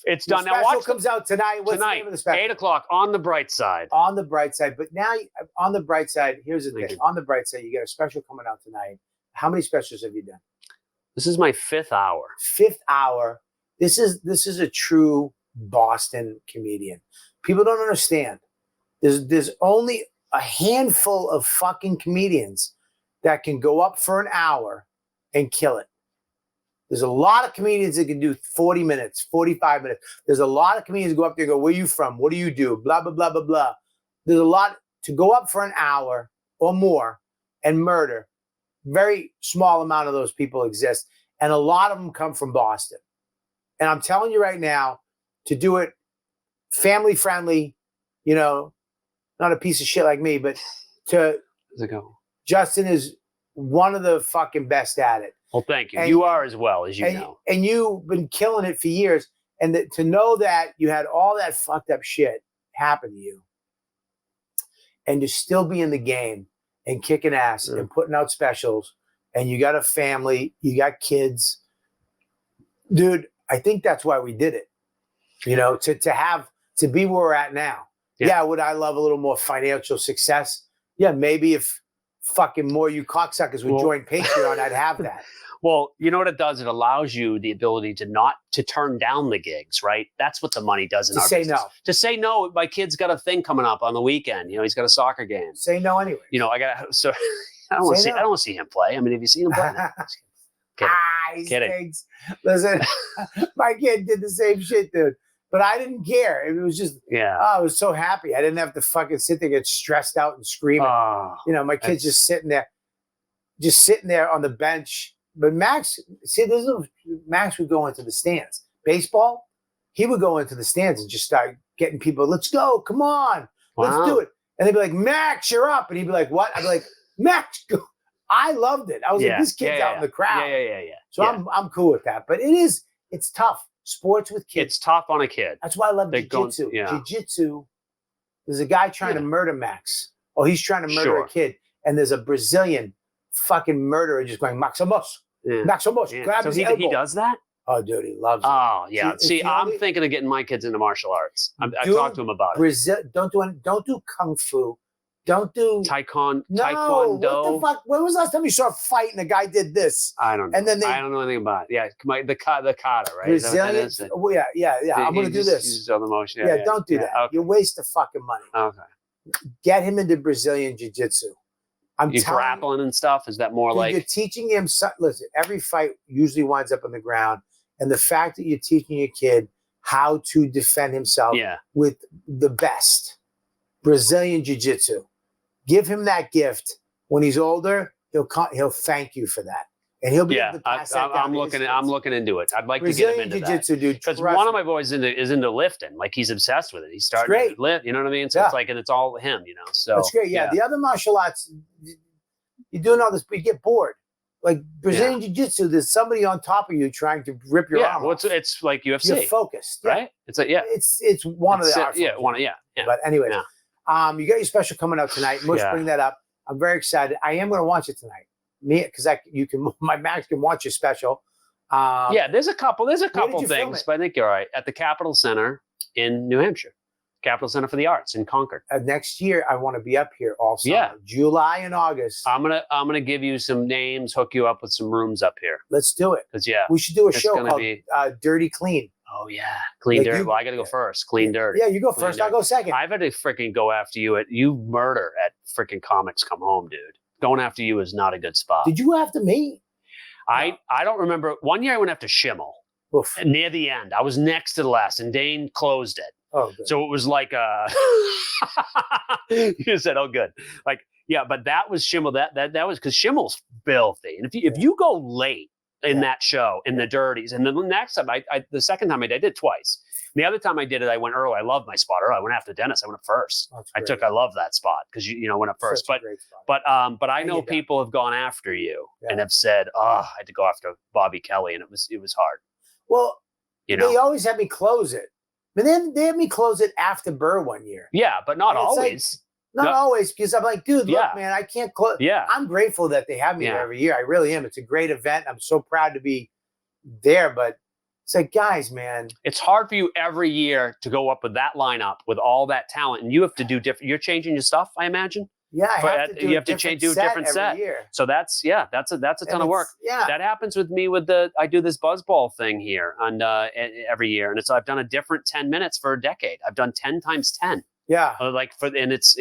It's The done. Now special watch comes out tonight. What's the name of the special? 8:00 on the bright side. On the bright side. But now, on the bright side, here's the Thank thing. you. On the bright side, you got a special coming out tonight. How many specials have you done? This is my 5th hour. 5th hour. This is a true Boston comedian. People don't understand. There's only a handful of fucking comedians that can go up for an hour and kill it. There's a lot of comedians that can do 40 minutes, 45 minutes. There's a lot of comedians who go up there and go, where are you from? What do you do? Blah, blah, blah, blah, blah. There's a lot to go up for an hour or more and murder. Very small amount of those people exist. And a lot of them come from Boston. And I'm telling you right now, to do it family friendly, not a piece of shit like me, but Justin is one of the fucking best at it. Well, thank you. And you are as well, as you know. And you've been killing it for years. And to know that you had all that fucked up shit happen to you and to still be in the game and kicking ass and putting out specials, and you got a family, you got kids. Dude, I think that's why we did it. To be where we're at now. Yeah, would I love a little more financial success? Yeah, maybe if fucking more you cocksuckers would join Patreon, I'd have that. Well, you know what it does? It allows you the ability to turn down the gigs, right? That's what the money does in our business. To say no. My kid's got a thing coming up on the weekend. He's got a soccer game. Say no anyway. I don't want to see him play. I mean, have you seen him play? Kidding. Listen, my kid did the same shit, dude. But I didn't care. It was just, I was so happy. I didn't have to fucking sit there, get stressed out and screaming. My kid's just sitting there on the bench. But Max would go into the stands. Baseball, he would go into the stands and just start getting people, let's go, come on, let's do it. And they'd be like, Max, you're up. And he'd be like, what? I'd be like, Max, go. I loved it. I was like, this kid's out in the crowd. So I'm cool with that. But it's tough. Sports with kids. It's tough on a kid. That's why I love jiu-jitsu. Jiu-jitsu, there's a guy trying to murder Max. Oh, he's trying to murder a kid. And there's a Brazilian fucking murderer just going, Maximos. Maximos. Grab his elbow. He does that? Oh, dude, he loves it. Oh, yeah. See, I'm thinking of getting my kids into martial arts. I've talked to him about it. Don't do kung fu. Don't do Taekwondo. What the fuck? When was the last time you saw a fight and a guy did this? I don't know. And then I don't know anything about it. Yeah, the kata, right? Brazilian. Well, yeah. I'm going to do this. Use all the motion. Yeah, don't do that. Okay. You waste the fucking money. Okay. Get him into Brazilian jiu-jitsu. You grappling and stuff? Is that more like... You're teaching him... Listen, every fight usually winds up on the ground. And the fact that you're teaching your kid how to defend himself with the best Brazilian jiu-jitsu. Give him that gift. When he's older, he'll thank you for that, and he'll be able to pass that down. I'm looking into it. I'd like Brazilian to get him into jiu-jitsu, dude. Because one of my boys is into lifting. Like he's obsessed with it. He's starting to lift. You know what I mean? So it's like, and it's all him. So that's great. Yeah. The other martial arts, you're doing all this, but you get bored. Like Brazilian jiu-jitsu, there's somebody on top of you trying to rip your arm off. It's like UFC. You're focused, right? It's like it's one of the art forms. But anyway. Yeah. You got your special coming out tonight. Mush, bring that up. I'm very excited. I am going to watch it tonight. Because my Max can watch your special. There's a couple things, but I think you're all right. At the Capitol Center in New Hampshire, Capitol Center for the Arts in Concord. Next year, I want to be up here also. Yeah, July and August. I'm gonna give you some names, hook you up with some rooms up here. Let's do it. Because we should do a show called Dirty Clean. Oh yeah, clean dirty. Well, I got to go first. Clean dirty. Yeah, you go first. I'll go second. I've had to freaking go after you you murder at freaking Comics Come Home, dude. Going after you is not a good spot. Did you after me? I don't remember. One year I went after Schimmel. Oof. Near the end, I was next to the last, and Dane closed it. Oh, good. So it was like you said, "Oh, good." Like, yeah, but that was Schimmel. That was because Schimmel's filthy, and if you go late in that show in the dirties, and then the next time the second time I did it twice. The other time I did it, I went early. I love my spot early. I went after Dennis. I went up first. I love that spot because you went up first. Such a great spot. But I know people have gone after you and have said, "Oh, I had to go after Bobby Kelly," and it was hard. Well, you know, they always had me close it. But then they had me close it after Burr one year. Yeah, but not And it's always. Not always, because I'm like, dude, look, Yeah. man, I can't close. Yeah. I'm grateful that they have me there every year. I really am. It's a great event. I'm so proud to be there. But it's like, guys, man. It's hard for you every year to go up with that lineup with all that talent, and you have to do different. You're changing your stuff, I imagine. Yeah, I have to do you have to do a different set. year. So that's a ton of work. Yeah, that happens with me I do this buzzball thing here and every year, and I've done a different 10 minutes for a decade. I've done 10 times 10. Yeah, it gets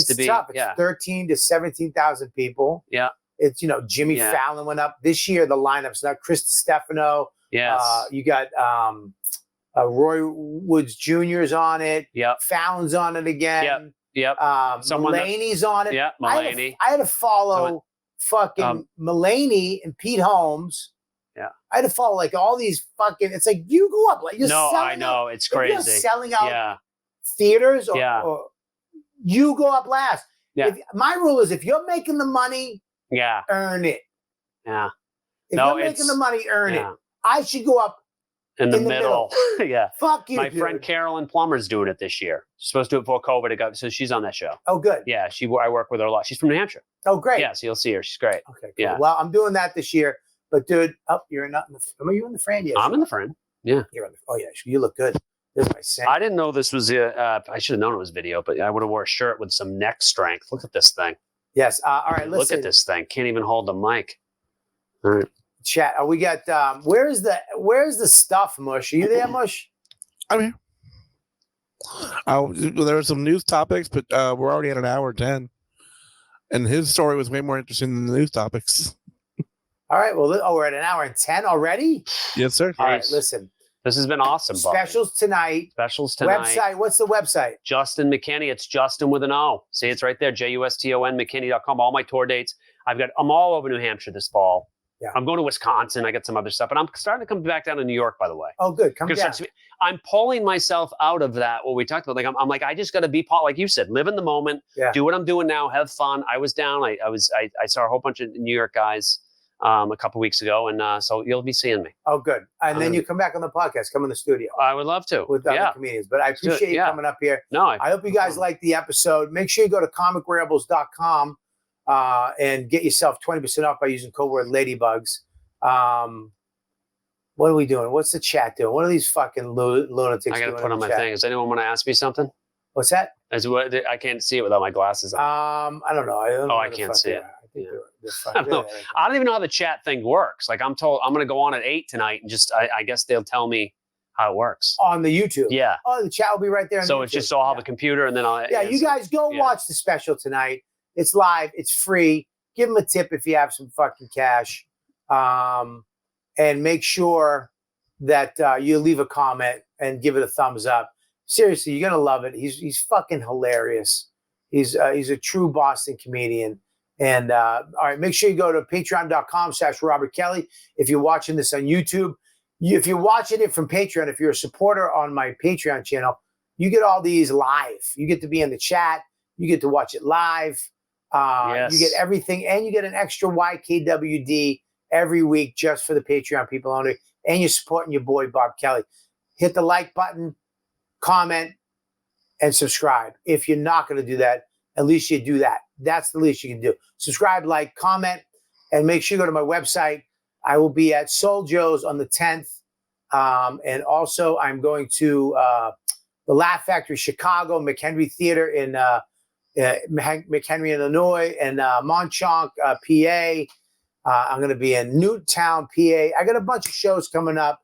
to be tough. It's 13 to 17,000 people. Yeah, it's Jimmy Fallon went up this year. The lineup's not Chris DiStefano. Yes, you got Roy Woods Jr. is on it. Yeah, Fallon's on it again. Yep. Mulaney's on it. Yeah, Mulaney. I had to follow fucking Mulaney and Pete Holmes. Yeah. I had to follow like all these fucking. It's like you go up like you're selling. I know it's crazy. You're selling out theaters, or you go up last. Yeah. My rule is if you're making the money, earn it. Yeah. If you're making the money, earn it. I should go up. In the middle. Yeah. Fuck you. My friend Carolyn Plummer's doing it this year. She's supposed to do it before COVID. So she's on that show. Oh, good. Yeah. I work with her a lot. She's from New Hampshire. Oh, great. Yeah. So you'll see her. She's great. Okay. Cool. Yeah. Well, I'm doing that this year. But dude, you're not in the. Are you in the frame yet? I'm in the frame. Yeah. You're in the. Oh yeah. You look good. There's my scent. I didn't know this was. I should have known it was video, but I would have wore a shirt with some neck strength. Look at this thing. Yes. All right. Listen. Look at this thing. Can't even hold the mic. All right. Chat. We got. Where's the stuff, Mush? Are you there, Mush? I'm here. There are some news topics, but we're already at an hour 10, and his story was way more interesting than the news topics. All right. Well, we're at an hour and 10 already. Yes, sir. All right. Listen. This has been awesome, Bobby. Specials tonight. Website. What's the website? Juston McKinney. It's Justin with an O. See, it's right there. JUSTON McKinney.com. All my tour dates. I'm all over New Hampshire this fall. Yeah. I'm going to Wisconsin. I got some other stuff, but I'm starting to come back down to New York, by the way. Oh, good. Come down. I'm pulling myself out of that. What we talked about, like I'm like, I just got to be like you said, live in the moment. Yeah. Do what I'm doing now. Have fun. I was down. I saw a whole bunch of New York guys a couple weeks ago, and so you'll be seeing me. Oh, good. And then you come back on the podcast. Come in the studio. I would love to with other comedians. But I appreciate you coming up here. No, I hope you guys liked the episode. Make sure you go to comicrebels.com and get yourself 20% off by using code word ladybugs. What are we doing? What's the chat doing? What are these fucking lunatics doing? I got to put on my thing. Does anyone want to ask me something? What's that? I can't see it without my glasses on. I don't know. I can't see it. I don't know. I don't even know how the chat thing works. Like I'm told I'm going to go on at 8 tonight and just, I guess they'll tell me how it works. On the YouTube. Yeah. Oh, the chat will be right there. So it's just, I'll have a computer and then you guys go watch the special tonight. It's live. It's free. Give them a tip if you have some fucking cash. And make sure that you leave a comment and give it a thumbs up. Seriously, you're gonna love it. He's fucking hilarious. He's a true Boston comedian. And all right, make sure you go to patreon.com/Robert Kelly. If you're watching this on YouTube, if you're watching it from Patreon, if you're a supporter on my Patreon channel, you get all these live. You get to be in the chat. You get to watch it live. Yes. You get everything, and you get an extra YKWD every week just for the Patreon people only, and you're supporting your boy Bob Kelly. Hit the like button, comment, and subscribe. If you're not going to do that, at least you do that. That's the least you can do. Subscribe, like, comment, and make sure you go to my website. I will be at Soul Joe's on the 10th, and also I'm going to the Laugh Factory Chicago, McHenry Theater in McHenry, Illinois, and Monchonk, PA. I'm going to be in Newtown, PA. I got a bunch of shows coming up.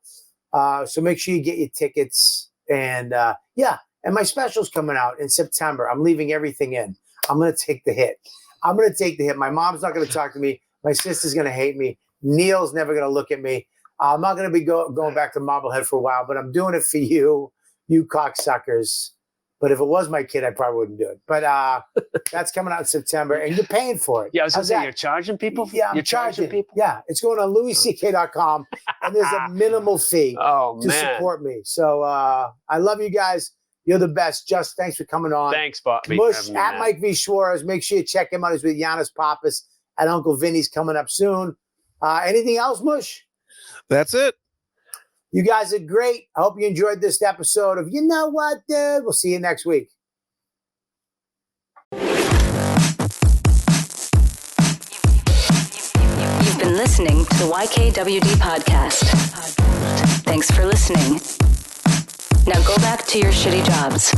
So make sure you get your tickets. And and my special's coming out in September. I'm leaving everything in. I'm going to take the hit. My mom's not going to talk to me. My sister's going to hate me. Neil's never going to look at me. I'm not going to be going back to Marblehead for a while, but I'm doing it for you cocksuckers. But if it was my kid, I probably wouldn't do it. But that's coming out in September, and you're paying for it. Yeah, I was going How's to say, that? you're charging people? Yeah, I'm you're charging people? Yeah, it's going on louisck.com, and there's a minimal fee Oh, to man. support me. So I love you guys. You're the best. Just thanks for coming on. Thanks, Bobby. Mush at Mike V. Suarez. Make sure you check him out. He's with Giannis Papas at Uncle Vinny's coming up soon. Anything else, Mush? That's it. You guys are great. I hope you enjoyed this episode of You Know What, Dude. We'll see you next week. You've been listening to the YKWD podcast. Thanks for listening. Now go back to your shitty jobs.